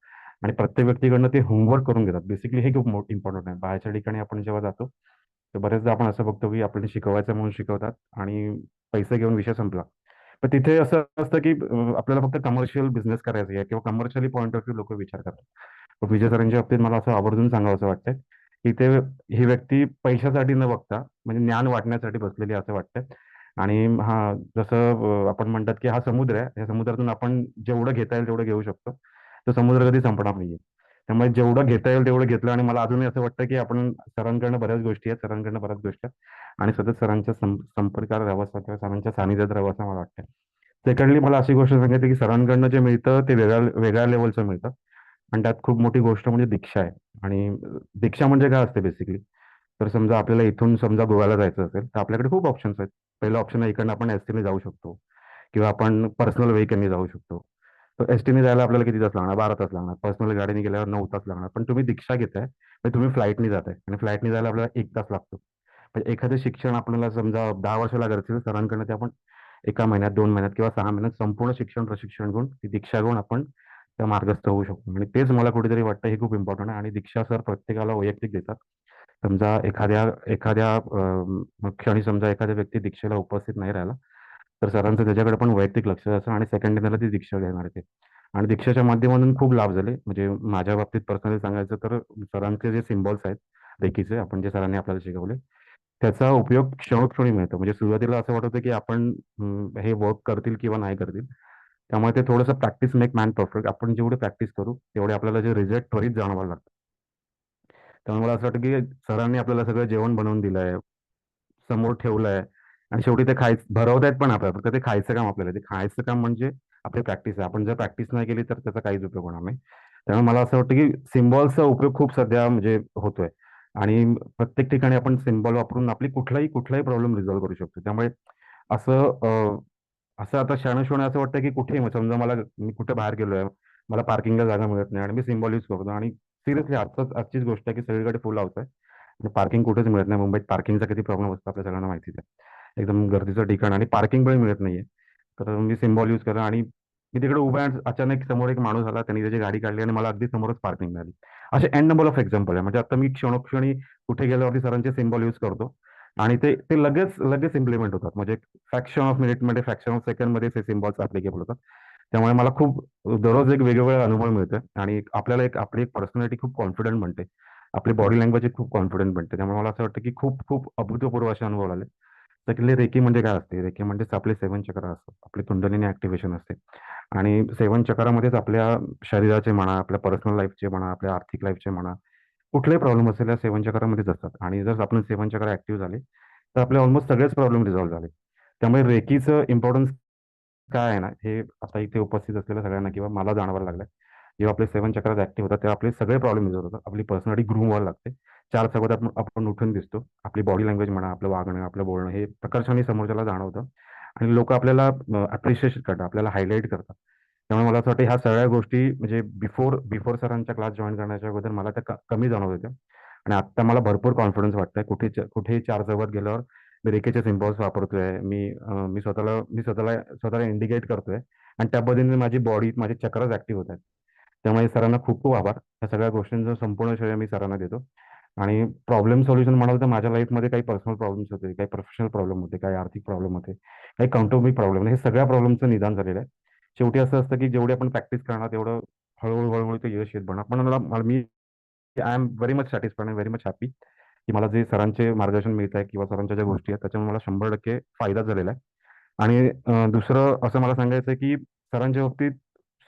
आणि प्रत्येक व्यक्तीकडनं ते होमवर्क करून घेतात. बेसिकली हे खूप इम्पॉर्टंट आहे. बाहेरच्या ठिकाणी आपण जेव्हा जातो, तर बरेचदा आपण असं बघतो की आपल्याला शिकवायचं म्हणून शिकवतात आणि पैसे घेऊन विषय संपला. पण तिथे असं असतं की आपल्याला फक्त कमर्शियल बिझनेस करायचा आहे किंवा कमर्शियली पॉईंट ऑफ व्ह्यू लोक विचार करतात. पण विजय सरांच्या बाबतीत मला असं आवर्जून सांगावं वाटतंय की ते ही व्यक्ती पैशासाठी न बघता म्हणजे ज्ञान वाटण्यासाठी बसलेली आहे असं वाटतंय. आणि हा जसं आपण म्हणतात की हा समुद्र आहे, या समुद्रातून आपण जेवढं घेता येईल तेवढं घेऊ शकतो. तो समुद्र कधी संपणार नाहीये. त्यामुळे जेवढं घेता येईल तेवढं घेतलं आणि मला अजूनही असं वाटतं की आपण सरांकडनं बऱ्याच गोष्टी आहेत, सरांकडनं बऱ्याच गोष्टी आहेत आणि सतत सरांच्या संपर्कात राहावं असं किंवा सरांच्या सानिध्यात राहावं असं मला वाटतं. सेकंडली मला अशी गोष्ट सांगायची की सरांकडनं जे मिळतं ते वेगळ्या वेगळ्या लेवलचं मिळतं आणि त्यात खूप मोठी गोष्ट म्हणजे दीक्षा आहे. आणि दीक्षा म्हणजे काय असते बेसिकली, तर समजा आपल्याला इथून समजा गोव्याला जायचं असेल तर आपल्याकडे खूप ऑप्शन्स आहेत. पहिलं ऑप्शन आहे इकडनं आपण एसटीने जाऊ शकतो किंवा आपण पर्सनल व्हेकलने जाऊ शकतो. तर एसटीने जायला आपल्याला किती तास लागणार? 12 तास लागणार. पर्सनल गाडीने गेल्यावर 9 तास लागणार. पण तुम्ही दीक्षा घेताय, तर तुम्ही फ्लाईटने जाताय आणि फ्लाईटने जायला आपल्याला 1 तास लागतो. म्हणजे एखादं शिक्षण आपल्याला समजा 10 वर्ष लागत असेल, सरांकडनं ते आपण 1 महिन्यात, 2 महिन्यात किंवा 6 महिन्यात संपूर्ण शिक्षण, प्रशिक्षण घेऊन, ती दीक्षा घेऊन आपण त्या मार्गस्थ होऊ शकतो. आणि तेच मला कुठेतरी वाटतं हे खूप इम्पॉर्टंट आहे आणि दीक्षा सर प्रत्येकाला वैयक्तिक देतात. समजा एखाद्या एखाद्या क्षणी समजा एखाद्या व्यक्ती दीक्षेला उपस्थित नाही राहिला, तर सरांचं त्याच्याकडे पण वैयक्तिक लक्ष असतं आणि सेकंड त्याला ती दीक्षा घेणार आहे ते. आणि दीक्षेच्या माध्यमातून खूप लाभ झाले. म्हणजे माझ्या बाबतीत पर्सनली सांगायचं तर सरांचे जे सिम्बॉल्स आहेत रेकीचे, आपण जे सरांनी आपल्याला शिकवले, त्याचा उपयोग क्षणोक्षणी मिळतो. म्हणजे सुरुवातीला असं वाटत होतं की आपण हे वर्क करतील किंवा नाही करतील. त्यामुळे ते थोडंसं प्रॅक्टिस मेक मॅन परफेक्ट. आपण जेवढे प्रॅक्टिस करू तेवढे आपल्याला जे रिझल्ट त्वरित जाणवायला लागतात. त्यामुळे मला असं वाटतं की सरांनी आपल्याला सगळं जेवण बनवून दिलंय, समोर ठेवलंय आणि शेवटी ते भरवतायत पण आपल्याला. फक्त ते खायचं काम आपल्याला. ते खायचं काम म्हणजे आपली प्रॅक्टिस आहे. आपण जर प्रॅक्टिस नाही केली तर त्याचा काहीच उपयोग होणार नाही. त्यामुळे मला असं वाटतं की सिम्बॉल्सचा उपयोग खूप सध्या म्हणजे होतोय आणि प्रत्येक ठिकाणी आपण सिम्बॉल वापरून आपली कुठलाही प्रॉब्लेम रिझॉल्व्ह करू शकतो. त्यामुळे असं असं आता शहाणशोण असं वाटतं की कुठेही समजा मी कुठे बाहेर गेलोय, मला पार्किंगला जागा मिळत नाही आणि मी सिम्बॉल यूज करतो आणि सिरियसली आजचीच गोष्ट आहे की सगळीकडे फुल हाऊस आहे. पार्किंग कुठेच मिळत नाही. मुंबईत पार्किंगचा किती प्रॉब्लेम असतो आपल्या सगळ्यांना माहितीच आहे. एकदम गर्दीचं ठिकाण आणि पार्किंग पण मिळत नाहीये. तर मी सिम्बॉल यूज केला आणि मी तिकडे उभा आहे. अचानक समोर एक माणूस आला. त्यांनी त्याची गाडी काढली आणि मला अगदी समोरच पार्किंग मिळाली. असे एन नंबर ऑफ एक्झाम्पल आहे. म्हणजे आता मी क्षणोक्षणी कुठे गेल्यावरती सरांचे सिम्बॉल यूज करतो आणि ते ते लगेच लगेच इम्प्लिमेंट होतात. म्हणजे फ्रॅक्शन ऑफ मिनिटमध्ये, फ्रॅक्शन ऑफ सेकंडमध्ये ते सिम्बॉल्स ऍप्लिकेबल होतात. त्यामुळे मला खूप दररोज एक वेगवेगळा अनुभव मिळतोय आणि आपल्याला आपली एक पर्सनॅलिटी खूप कॉन्फिडंट बनते. आपली बॉडी लँग्वेज खूप कॉन्फिडंट बनते. त्यामुळे मला असं वाटतं की खूप खूप अभूतपूर्व असे अनुभव आले. सेकंडली रेकी म्हणजे काय असते? रेकी म्हणजेच आपले 7 चक्र असतात. आपली कुंडलिनी ऍक्टिव्हेशन असते आणि 7 चक्रामध्येच आपल्या शरीराचे म्हणा, आपल्या पर्सनल लाईफचे म्हणा, आपल्या आर्थिक लाईफचे म्हणा, कुठलेही प्रॉब्लेम असेल या 7 चक्रामध्येच असतात आणि जर आपण 7 चक्र ऍक्टिव्ह झाले, तर आपले ऑलमोस्ट सगळेच प्रॉब्लेम रिझॉल्व्ह झाले. त्यामुळे रेकीचं इम्पॉर्टन्स काय आहे ना, हे आता इथे उपस्थित असलेल्या सगळ्यांना किंवा मला जाणवायला लागलंय. जेव्हा आपले 7 चक्रास ऍक्टिव्ह होतात, तेव्हा आपले सगळे प्रॉब्लेम रिझॉल्व्ह होतात. आपली पर्सनॅलिटी ग्रूम व्हायला लागते. 4 चौघात आपण उठून दिसतो. आपली बॉडी लँग्वेज म्हणा, आपलं वागणं, आपलं बोलणं हे प्रकर्षाने समोरच्याला जाणवतं आणि लोक आपल्याला अप्रिशिएट करतात, आपल्याला हायलाईट करतात. त्यामुळे मला असं वाटतं ह्या सगळ्या गोष्टी म्हणजे बिफोर बिफोर सरांच्या क्लास जॉईन करण्याच्या अगोदर मला त्या कमी जाणवत होत्या आणि आता मला भरपूर कॉन्फिडन्स वाटतंय. कुठेही 4 चौघात गेल्यावर मी रेखेचे सिम्बॉल्स वापरतोय. मी स्वतःला इंडिकेट करतोय आणि त्या पद्धतीने माझी बॉडी, माझे चक्रच ऍक्टिव्ह होत आहेत. त्यामुळे सरांना खूप खूप आभार. या सगळ्या गोष्टींचं संपूर्ण श्रेय मी सरांना देतो. आणि प्रॉब्लेम सोल्युशन म्हणाल तर माझ्या लाईफमध्ये काही पर्सनल प्रॉब्लेम्स होते, काही प्रोफेशनल प्रॉब्लेम होते, काही आर्थिक प्रॉब्लेम होते, काही कौटुंबिक प्रॉब्लेम, हे सगळ्या प्रॉब्लेमचं निदान झालेलं आहे. शेवटी असं असतं की जेवढी आपण प्रॅक्टिस करणार तेवढं हळूहळू हळूहळू ते यश येत बनणार. पण मी I am very much satisfied आणि व्हेरी मच हॅपी की मला जे सरांचे मार्गदर्शन मिळत आहे किंवा सरांच्या ज्या गोष्टी आहेत त्याच्यामुळे मला 100% फायदा झालेला आहे. आणि दुसरं असं मला सांगायचं आहे की सरांच्या बाबतीत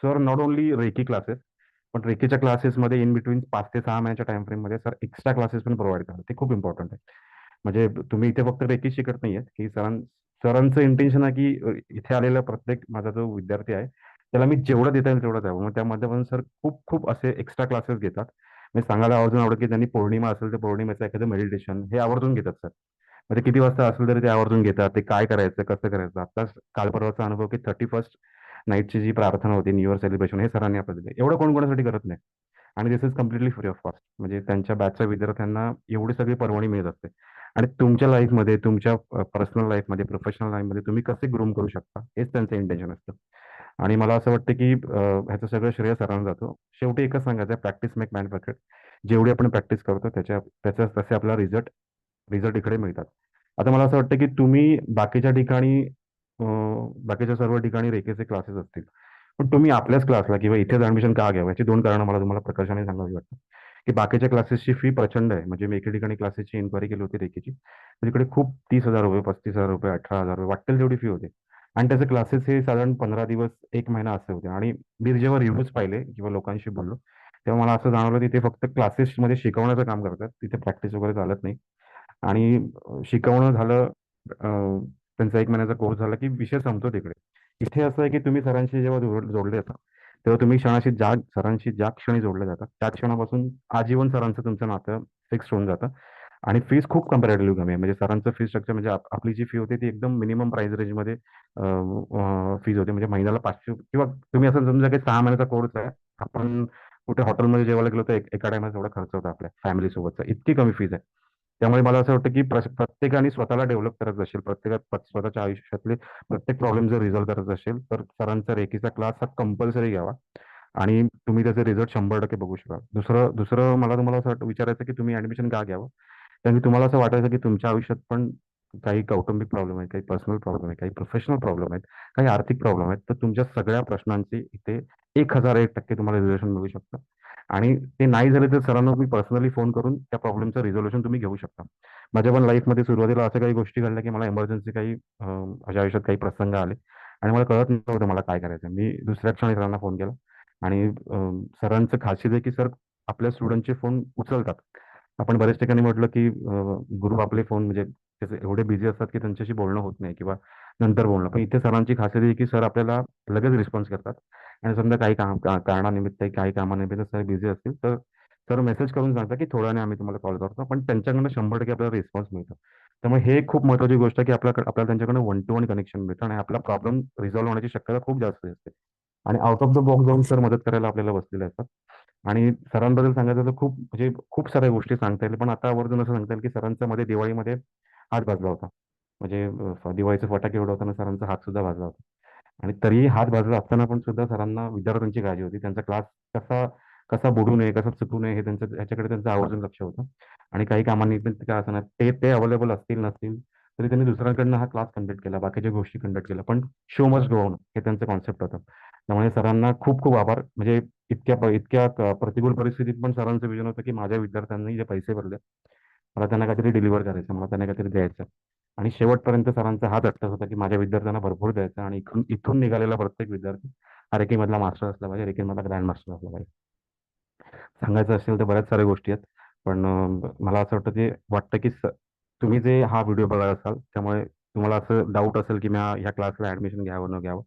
sir not only reiki classes, पण रेकीच्या क्लासेसमध्ये इन बिटवीन 5 ते 6 महिन्याच्या टाइम फ्रेममध्ये सर एक्स्ट्रा क्लासेस पण प्रोव्हाइड करतात. ते खूप इम्पॉर्टंट आहे. म्हणजे तुम्ही इथे फक्त रेकी शिकत नाहीयेत की सरांचं इंटेन्शन आहे की इथे आलेला प्रत्येक माझा जो विद्यार्थी आहे त्याला मी जेवढं देता येईल तेवढं द्यावं. मग त्यामध्ये पण सर खूप खूप असे एक्स्ट्रा क्लासेस घेतात. मी सांगायला आवर्जून आवडेल की त्यांनी पौर्णिमा असेल तर पौर्णिमेचं एखादं मेडिटेशन हे आवर्जून घेतात सर. म्हणजे किती वाजता असेल तरी ते आवर्जून घेतात. ते काय करायचं, कसं करायचं. आत्ताच काल परवाचा अनुभव की 31st नाईटची जी प्रार्थना होती, न्यू इयर सेलिब्रेशन हे सरांनी आपल्याला दिलं. एवढं कोण कोणासाठी करत नाही. आणि this is completely free of cost. म्हणजे त्यांच्या बॅचच्या विद्यार्थ्यांना एवढी सगळी पर्वणी मिळत असते. आणि तुमच्या लाईफमध्ये, तुमच्या पर्सनल लाईफमध्ये, प्रोफेशनल लाईफमध्ये तुम्ही कसे ग्रूम करू शकता हेच त्यांचं इंटेन्शन असतं. आणि मला असं वाटतं की ह्याचं सगळं श्रेय सरांना जातो. शेवटी एकच सांगायचं, प्रॅक्टिस मेक मॅन परफेक्ट. जेवढी आपण प्रॅक्टिस करतो त्याच्या तसे आपला रिझल्ट इकडे मिळतात. आता मला असं वाटतं की तुम्ही बाकीच्या सर्व ठिकाणी रेखेचे क्लासेस असतील, पण तुम्ही आपल्याच क्लासला किंवा इथेच ऍडमिशन का घ्यावं याची 2 कारणं मला तुम्हाला प्रकर्षाने सांगावी वाटतं. की बाकीच्या क्लासेसची फी प्रचंड आहे. म्हणजे मी एके ठिकाणी क्लासेसची इन्क्वायरी केली होती रेखेची. तर तिकडे खूप ₹30,000, ₹35,000, ₹18,000 वाटेल तेवढी फी होती. आणि त्याचे क्लासेस हे साधारण 15 दिवस, 1 महिना असे होते. आणि मी जेव्हा रिव्ह्यूज पाहिले किंवा लोकांशी बोललो, तेव्हा मला असं जाणवलं की ते फक्त क्लासेसमध्ये शिकवण्याचं काम करतात. तिथे प्रॅक्टिस वगैरे चालत नाही. आणि शिकवणं झालं, त्यांचा 1 महिन्याचा कोर्स झाला की विषय संपतो तिकडे. इथे असं आहे की तुम्ही सरांशी जेव्हा जोडले जाता, तेव्हा तुम्ही सरांशी ज्या क्षणी जोडले जातात, त्याच क्षणापासून आजीवन सरांचं तुमचं नातं फिक्स होऊन जातं. आणि फीस खूप कम्पॅरेटिव्हली कमी आहे. म्हणजे सरांचं फी स्ट्रक्चर म्हणजे आपली जी फी होती ती एकदम मिनिमम प्राइस रेंजमध्ये फीज होती. म्हणजे महिन्याला 500 किंवा तुम्ही असं समजा की 6 महिन्याचा कोर्स आहे. आपण कुठे हॉटेलमध्ये जेवायला गेलो तर एका टायमाला एवढा खर्च होता आपल्या फॅमिलीसोबतचा. इतकी कमी फीज आहे. त्यामुळे मला असं वाटतं की प्रत्येकाने स्वतःला डेव्हलप करत असेल, स्वतःच्या आयुष्यातले प्रत्येक प्रॉब्लेम जर रिझॉल्व्ह करत असेल, तर सरांचा रेकीचा क्लास हा कंपल्सरी घ्यावा. आणि तुम्ही त्याचे रिझल्ट 100% बघू शकाल. दुसरं दुसरं मला तुम्हाला असं विचारायचं की तुम्ही ऍडमिशन का घ्यावं? कारण की तुम्हाला असं वाटायचं की तुमच्या आयुष्यात पण काही कौटुंबिक प्रॉब्लेम आहेत, काही पर्सनल प्रॉब्लेम आहेत, काही प्रोफेशनल प्रॉब्लेम आहेत, काही आर्थिक प्रॉब्लेम आहेत. तर तुमच्या सगळ्या प्रश्नांची इथे 1001% तुम्हाला रिझोल्यूशन मिळू शकतं. आणि ते नाही झाले तर सरांना तुम्ही पर्सनली फोन करून त्या प्रॉब्लेमचं रिझोल्यूशन तुम्ही घेऊ शकता. माझ्या पण लाईफमध्ये सुरुवातीला अशा काही गोष्टी घडल्या की मला इमर्जन्सी काही माझ्या आयुष्यात काही प्रसंग आले आणि मला कळत नव्हतं मला काय करायचं. मी दुसऱ्या क्षणी सरांना फोन केला. आणि सरांचं खासियत आहे की सर आपल्या स्टुडंटचे फोन उचलतात. आपण बऱ्याच ठिकाणी म्हटलं की गुरु आपले फोन म्हणजे त्याचे एवढे बिझी असतात की त्यांच्याशी बोलणं होत नाही किंवा नंतर बोलणं. पण इथे सरांची खासियत आहे की सर आपल्याला लगेच रिस्पॉन्स करतात. आणि समजा काही कारणानिमित्त काही कामानिमित्त सर बिझी असतील तर सर मेसेज करून सांगतात की थोड्या वेळाने आम्ही तुम्हाला कॉल करतो. पण त्यांच्याकडनं 100% आपल्याला रिस्पॉन्स मिळतो. त्यामुळे हे खूप महत्त्वाची गोष्ट आहे की आपल्याला त्यांच्याकडनं 1 टू 1 कनेक्शन मिळतं आणि आपला प्रॉब्लेम रिझॉल्व्ह होण्याची शक्यता खूप जास्त असते. आणि आउट ऑफ द बॉक्स जाऊन सर मदत करायला आपल्याला बसलेले असतात. आणि सरांबद्दल सांगायचं तर खूप साऱ्या गोष्टी सांगता येईल. पण आता आवर्जून असं सांगता येईल की सरांचा मध्ये दिवाळीमध्ये हात भाजला होता. म्हणजे दिवाळीचे फटाके उडवताना सरांचा हात सुद्धा भाजला होता. आणि तरीही हात भाजला असताना पण सुद्धा सरांना विद्यार्थ्यांची काळजी होती. त्यांचा क्लास कसा कसा बुडू नये, कसा चुकू नये हे ह्याच्याकडे आवर्जून लक्ष होतं. आणि काही कामानिमित्त काय असणार ते अवेलेबल असतील नसतील तरी त्यांनी दुसऱ्यांकडनं हा क्लास कंडक्ट केला, बाकीच्या गोष्टी कंडक्ट केल्या. पण शो मस्ट गो ऑन हे त्यांचं कॉन्सेप्ट होतं. त्यामुळे सरांना खूप खूप आभार. म्हणजे इतक्या प्रतिकूल परिस्थितीत पण सरांचं विजन होतं की माझ्या विद्यार्थ्यांनी जे पैसे भरले मला त्यांना काहीतरी डिलिव्हर करायचं, मला त्यांना काहीतरी द्यायचं. आणि शेवटपर्यंत सरांचा हाच अट्टच होता की माझ्या विद्यार्थ्यांना भरपूर द्यायचं. आणि इथून निघालेला प्रत्येक विद्यार्थी हा रेकीमधला मास्टर असला पाहिजे, रेकीमधला ग्रँड मास्टर असला पाहिजे. सांगायचं असेल तर बऱ्याच साऱ्या गोष्टी आहेत. पण मला असं वाटतं की तुम्ही जे हा व्हिडिओ बघत असाल त्यामुळे तुम्हाला असं डाऊट असेल की मी ह्या क्लासला ऍडमिशन घ्यावं न घ्यावं.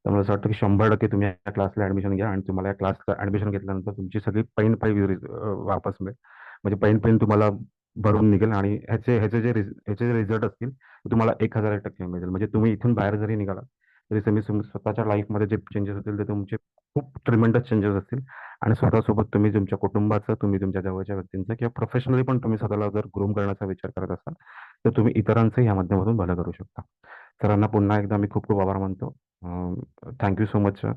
त्यामुळे असं वाटतं की 100% तुम्ही या क्लासला ऍडमिशन घ्या. आणि तुम्हाला या क्लासला ऍडमिशन घेतल्यानंतर तुमची सगळी पैन वापस मिळेल. म्हणजे पैन तुम्हाला भरून निघेल. आणि ह्याचे रिझल्ट असतील तर तुम्हाला 1000% मिळेल. म्हणजे तुम्ही इथून बाहेर जरी निघाला तरी तुम्ही स्वतःच्या लाईफमध्ये जे चेंजेस होतील ते तुमचे खूप ट्रिमेंडस चेंजेस असतील. आणि स्वतःसोबत तुम्ही तुमच्या कुटुंबाचं, तुम्ही तुमच्या जवळच्या व्यक्तींचं किंवा प्रोफेशनली पण तुम्ही स्वतःला जर ग्रूम करण्याचा विचार करत असाल तर तुम्ही इतरांचंही या माध्यमातून भलं करू शकता. सरांना पुन्हा एकदा मी खूप खूप आभार मानतो. Thank you so much sir.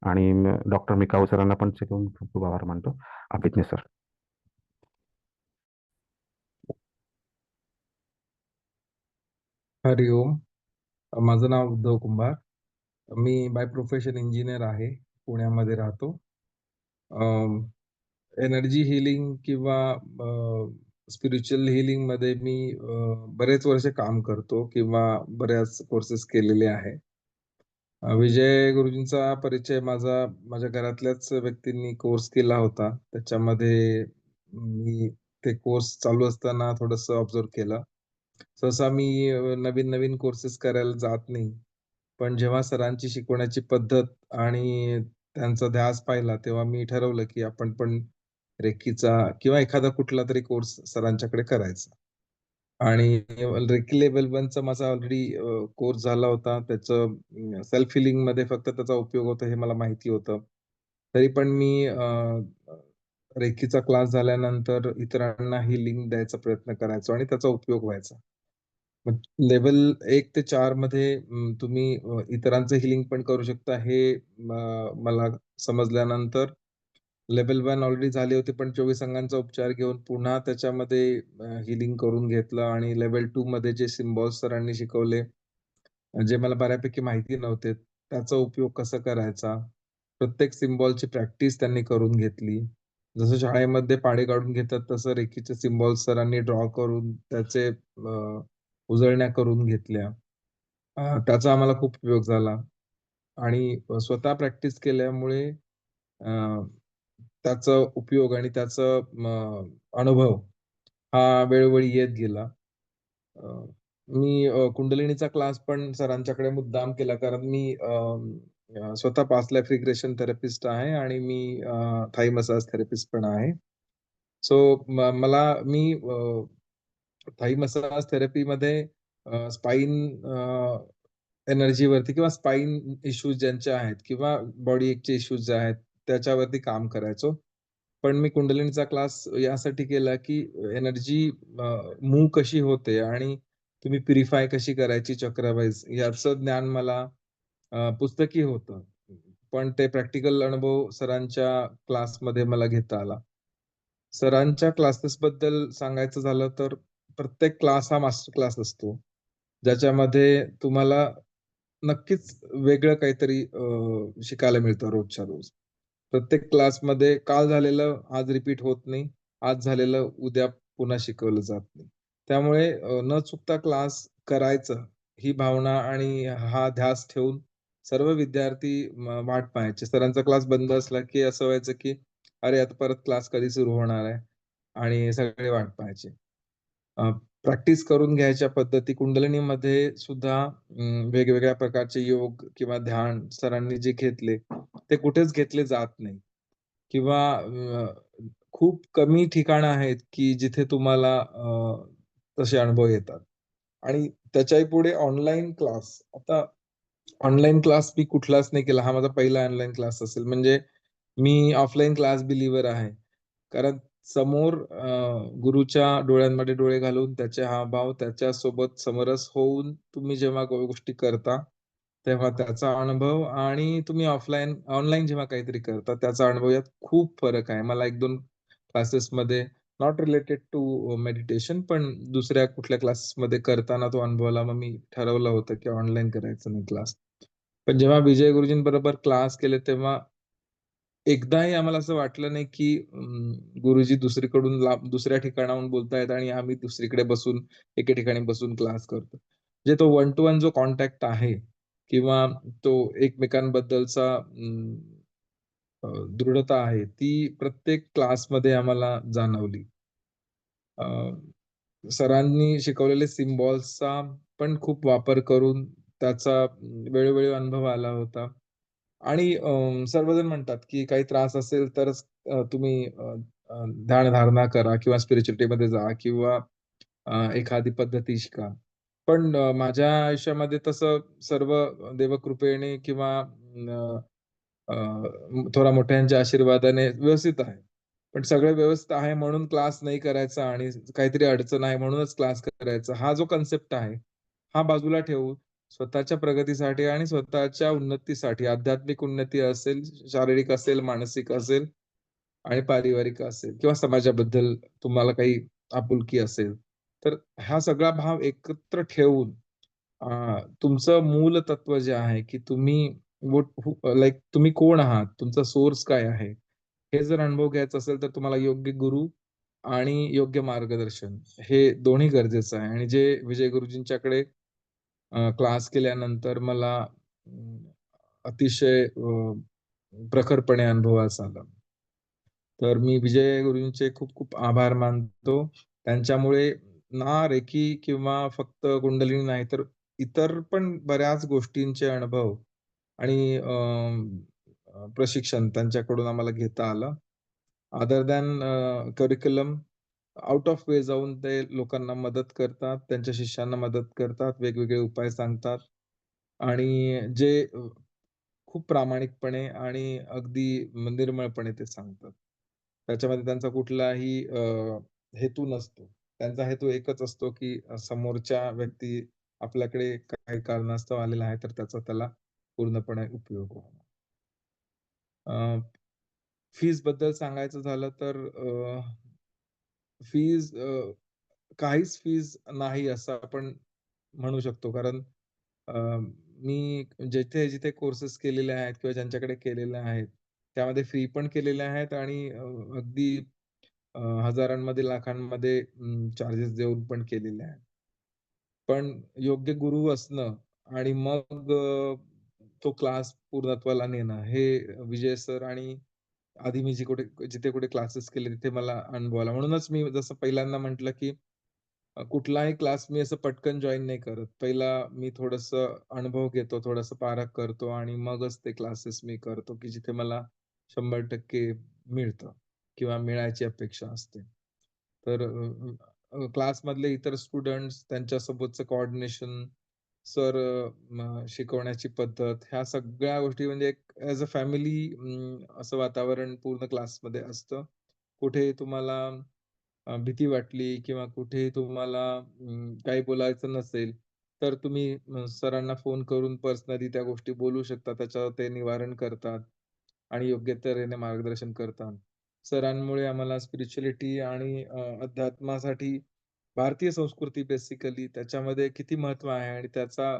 आणि डॉक्टर मिकाऊ सरांना पण शिकवून खूप खूप आभार मानतो. अभिज्ञ सर. हरिओम. माझं नाव उद्धव कुंभार. मी बाय प्रोफेशन इंजिनियर आहे. पुण्यामध्ये राहतो. एनर्जी हीलिंग किंवा स्पिरिच्युअल हीलिंगमध्ये मी बरेच वर्ष काम करतो किंवा बऱ्याच कोर्सेस केलेले आहे. विजय गुरुजींचा परिचय माझ्या घरातल्याच व्यक्तींनी कोर्स केला होता. त्याच्यामध्ये मी ते कोर्स चालू असताना थोडंसं ऑब्झर्व्ह केलं. सहसा मी नवीन कोर्सेस करायला जात नाही. पण जेव्हा सरांची शिकवण्याची पद्धत आणि त्यांचा ध्यास पाहिला, तेव्हा मी ठरवलं की आपण पण रेकीचा किंवा एखादा कुठला तरी कोर्स सरांच्याकडे करायचा. आणि रेकी लेव्हल 1 चा माझा ऑलरेडी कोर्स झाला होता. त्याचं सेल्फ हीलिंगमध्ये फक्त त्याचा उपयोग होतो हे मला माहिती होतं. तरी पण मी रेकीचा क्लास झाल्यानंतर इतरांना हीलिंग द्यायचा प्रयत्न करायचो आणि त्याचा उपयोग व्हायचा. मग लेव्हल 1 ते 4 मध्ये तुम्ही इतरांचं हीलिंग पण करू शकता हे मला समजल्यानंतर लेव्हल 1 ऑलरेडी झाली होती, पण 24 अंगांचा उपचार घेऊन पुन्हा त्याच्यामध्ये हीलिंग करून घेतलं आणि लेव्हल 2 मध्ये जे सिम्बॉल्स सरांनी शिकवले, जे मला बऱ्यापैकी माहिती नव्हते, त्याचा उपयोग कसा करायचा. प्रत्येक सिम्बॉलची प्रॅक्टिस त्यांनी करून घेतली. जसं शाळेमध्ये पाढे काढून घेतात, तसं रेकीचे सिम्बॉल्स सरांनी ड्रॉ करून त्याचे उजळण्या करून घेतल्या. त्याचा आम्हाला खूप उपयोग झाला आणि स्वतः प्रॅक्टिस केल्यामुळे अ, त्याचा उपयोग आणि त्याचा अनुभव हा वेळोवेळी येत गेला. अ, मी कुंडलिनीचा क्लास पण सरांच्याकडे मुद्दाम केला कारण मी स्वतः पास्ट लाईफ रिग्रेशन थेरपिस्ट आहे आणि मी थाई मसाज थेरपिस्ट पण आहे. सो मला मी थाई मसाज थेरपीमध्ये स्पाइन एनर्जीवरती किंवा स्पाइन इश्यूज ज्यांचे आहेत किंवा बॉडी एकचे इश्यूज जे आहेत त्याच्यावरती काम करायचो. पण मी कुंडलिनीचा क्लास यासाठी केला, की एनर्जी मूव्ह कशी होते आणि तुम्ही प्युरिफाय कशी करायची चक्रवाईज याचं ज्ञान मला पुस्तकी होतं. पण ते प्रॅक्टिकल अनुभव सरांच्या क्लासमध्ये मला घेता आला. सरांच्या क्लासेसबद्दल सांगायचं झालं तर प्रत्येक क्लास हा मास्टर क्लास असतो. ज्याच्यामध्ये तुम्हाला नक्कीच वेगळं काहीतरी शिकायला मिळतं रोजच्या रोज. प्रत्येक क्लासमध्ये काल झालेलं आज रिपीट होत नाही. आज झालेलं उद्या पुन्हा शिकवलं जात नाही. त्यामुळे न चुकता क्लास करायचं ही भावना आणि हा ध्यास ठेवून सर्व विद्यार्थी वाट पाहायचे. सरांचा क्लास बंद असला की असं व्हायचं की अरे, आता परत क्लास कधी सुरू होणार आहे? आणि सगळे वाट पाहायचे. प्रॅक्टिस करून घ्यायच्या पद्धती कुंडलिनीमध्ये सुद्धा वेगवेगळ्या प्रकारचे योग किंवा ध्यान सरांनी जे घेतले, ते कुठेच घेतले जात नाही किंवा खूप कमी ठिकाणं आहेत, की जिथे तुम्हाला तसे अनुभव येतात. आणि त्याच्याही पुढे ऑनलाईन क्लास. आता ऑनलाईन क्लास मी कुठलाच नाही केला. हा माझा पहिला ऑनलाईन क्लास असेल. म्हणजे मी ऑफलाईन क्लास बिलीव्हर आहे. कारण समोर गुरुच्या डोळ्यांमध्ये डोळे घालून त्याचे हावभाव त्याच्यासोबत समरस होऊन तुम्ही जेव्हा गोष्टी करता, तेव्हा त्याचा अनुभव आणि तुम्ही ऑनलाईन जेव्हा काहीतरी करता त्याचा अनुभव यात खूप फरक आहे. मला 1-2 क्लासेसमध्ये नॉट रिलेटेड टू मेडिटेशन पण दुसऱ्या कुठल्या क्लासेसमध्ये करताना तो अनुभवला. मग मी ठरवलं होतं की ऑनलाईन करायचं नाही क्लास. पण जेव्हा विजय गुरुजींबरोबर क्लास केले तेव्हा एकदाही आम्हाला असं वाटलं नाही, की गुरुजी दुसरीकडून दुसऱ्या ठिकाणाहून बोलतायत आणि आम्ही दुसरीकडे बसून एके ठिकाणी बसून क्लास करतो. म्हणजे तो वन टू वन जो कॉन्टॅक्ट आहे किंवा तो एकमेकांबद्दलचा दृढता आहे, ती प्रत्येक क्लासमध्ये आम्हाला जाणवली. अ, सरांनी शिकवलेले सिम्बॉल्सचा पण खूप वापर करून त्याचा वेळोवेळी अनुभव आला होता. आणि सर्वजण म्हणतात, की काही त्रास असेल तरच तुम्ही अ, अ, ध्यानधारणा करा किंवा स्पिरिच्युअलिटीमध्ये जा किंवा एखादी पद्धती शिका. पण माझ्या आयुष्यामध्ये तसं सर्व देवकृपेने किंवा अ, थोडा मोठ्यांच्या आशीर्वादाने व्यवस्थित आहे. पण सगळं व्यवस्थित आहे म्हणून क्लास नाही करायचा आणि काहीतरी अडचण आहे म्हणूनच क्लास करायचा. हा जो कन्सेप्ट आहे, हा बाजूला ठेवून स्वतःच्या प्रगतीसाठी आणि स्वतःच्या उन्नतीसाठी, आध्यात्मिक उन्नती असेल, शारीरिक असेल, मानसिक असेल आणि पारिवारिक असेल किंवा समाजाबद्दल तुम्हाला काही आपुलकी असेल, तर हा सगळा भाव एकत्र ठेवून तुमचं मूल तत्व जे आहे, की तुम्ही लाइक तुम्ही कोण आहात? तुमचा सोर्स काय आहे? हे जर अनुभव घ्यायचा असेल, तर तुम्हाला योग्य गुरु आणि योग्य मार्गदर्शन हे दोन्ही गरजेचं आहे. आणि जे विजय गुरुजींच्याकडे क्लास केल्यानंतर मला अतिशय प्रखरपणे अनुभवास आलं. तर मी विजय गुरुजींचे खूप-खूप आभार मानतो. त्यांच्यामुळे ना रेकी किंवा फक्त कुंडलिनी नाही, तर इतर पण बऱ्याच गोष्टींचे अनुभव आणि प्रशिक्षण त्यांच्याकडून आम्हाला घेता आलं. Other than curriculum out of वे जाऊन ते लोकांना मदत करतात, त्यांच्या शिष्यांना मदत करतात, वेगवेगळे उपाय सांगतात आणि जे खूप प्रामाणिकपणे आणि अगदी निर्मळपणे ते सांगतात. त्याच्यामध्ये त्यांचा कुठलाही हेतू नसतो. त्यांचा हेतू एकच असतो, की समोरच्या व्यक्ती आपल्याकडे काही कारणास्तव आलेला आहे, तर त्याचा त्याला पूर्णपणे उपयोग होणं. फीजबद्दल सांगायचं झालं तर फीज काहीच फीज नाही असं आपण म्हणू शकतो. कारण अ, मी जिथे-जिथे कोर्सेस केलेले आहेत किंवा ज्यांच्याकडे केलेले आहेत, त्यामध्ये फ्री पण केलेले आहेत आणि अगदी हजारांमध्ये, लाखांमध्ये चार्जेस देऊन पण केलेले आहेत. पण योग्य गुरु असणं आणि मग तो क्लास पूर्णत्वाला नेणं हे विजय सर आणि आधी मी जिथे कुठे क्लासेस केले तिथे मला अनुभव आला. म्हणूनच मी जसं पहिल्यांदा म्हटलं, की कुठलाही क्लास मी असं पटकन जॉइन नाही करत. पहिला मी थोडंसं अनुभव घेतो, थोडंसं पारख करतो आणि मगच ते क्लासेस मी करतो, की जिथे मला 100% मिळतं किंवा मिळायची अपेक्षा असते. तर क्लासमधले इतर स्टुडंट्स, त्यांच्यासोबतचं कोऑर्डिनेशन, सर शिकवण्याची पद्धत, ह्या सगळ्या गोष्टी म्हणजे एक ॲज अ फॅमिली असं वातावरण पूर्ण क्लासमध्ये असतं. कुठेही तुम्हाला भीती वाटली किंवा कुठेही तुम्हाला काही बोलायचं नसेल, तर तुम्ही सरांना फोन करून पर्सनली त्या गोष्टी बोलू शकता. त्याच्यावर ते निवारण करतात आणि योग्य तऱ्हेने मार्गदर्शन करतात. सरांमुळे आम्हाला स्पिरिच्युअलिटी आणि अध्यात्मासाठी भारतीय संस्कृती बेसिकली त्याच्यामध्ये किती महत्त्व आहे आणि त्याचा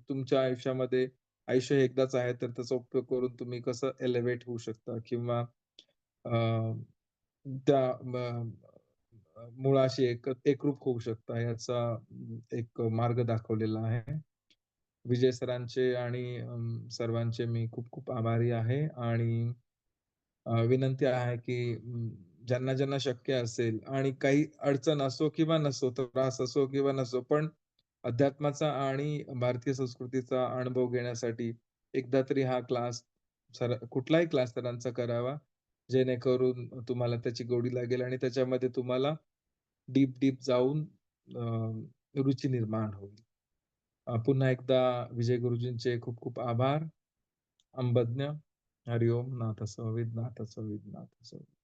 तुमच्या आयुष्यामध्ये आयुष्य हे एकदाच आहे, तर त्याचा उपयोग करून तुम्ही कसं एलिव्हेट होऊ शकता किंवा अ, त्या मुळाशी एकरूप होऊ शकता याचा एक मार्ग दाखवलेला आहे. विजय सरांचे आणि सर्वांचे मी खूप-खूप आभारी आहे आणि विनंती आहे, की ज्यांना-ज्यांना शक्य असेल आणि काही अडचण असो किंवा नसो, त्रास असो किंवा नसो, पण अध्यात्माचा आणि भारतीय संस्कृतीचा अनुभव घेण्यासाठी एकदा तरी हा क्लास कुठलाही क्लास सरांचा करावा. जेणेकरून तुम्हाला त्याची गोडी लागेल आणि त्याच्यामध्ये तुम्हाला डीप जाऊन रुची निर्माण होईल. पुन्हा एकदा विजय गुरुजींचे खूप-खूप आभार. अंबज्ञ. हरिओम. नाथ असोविद, नाथ असोविद, नाथ असोविद.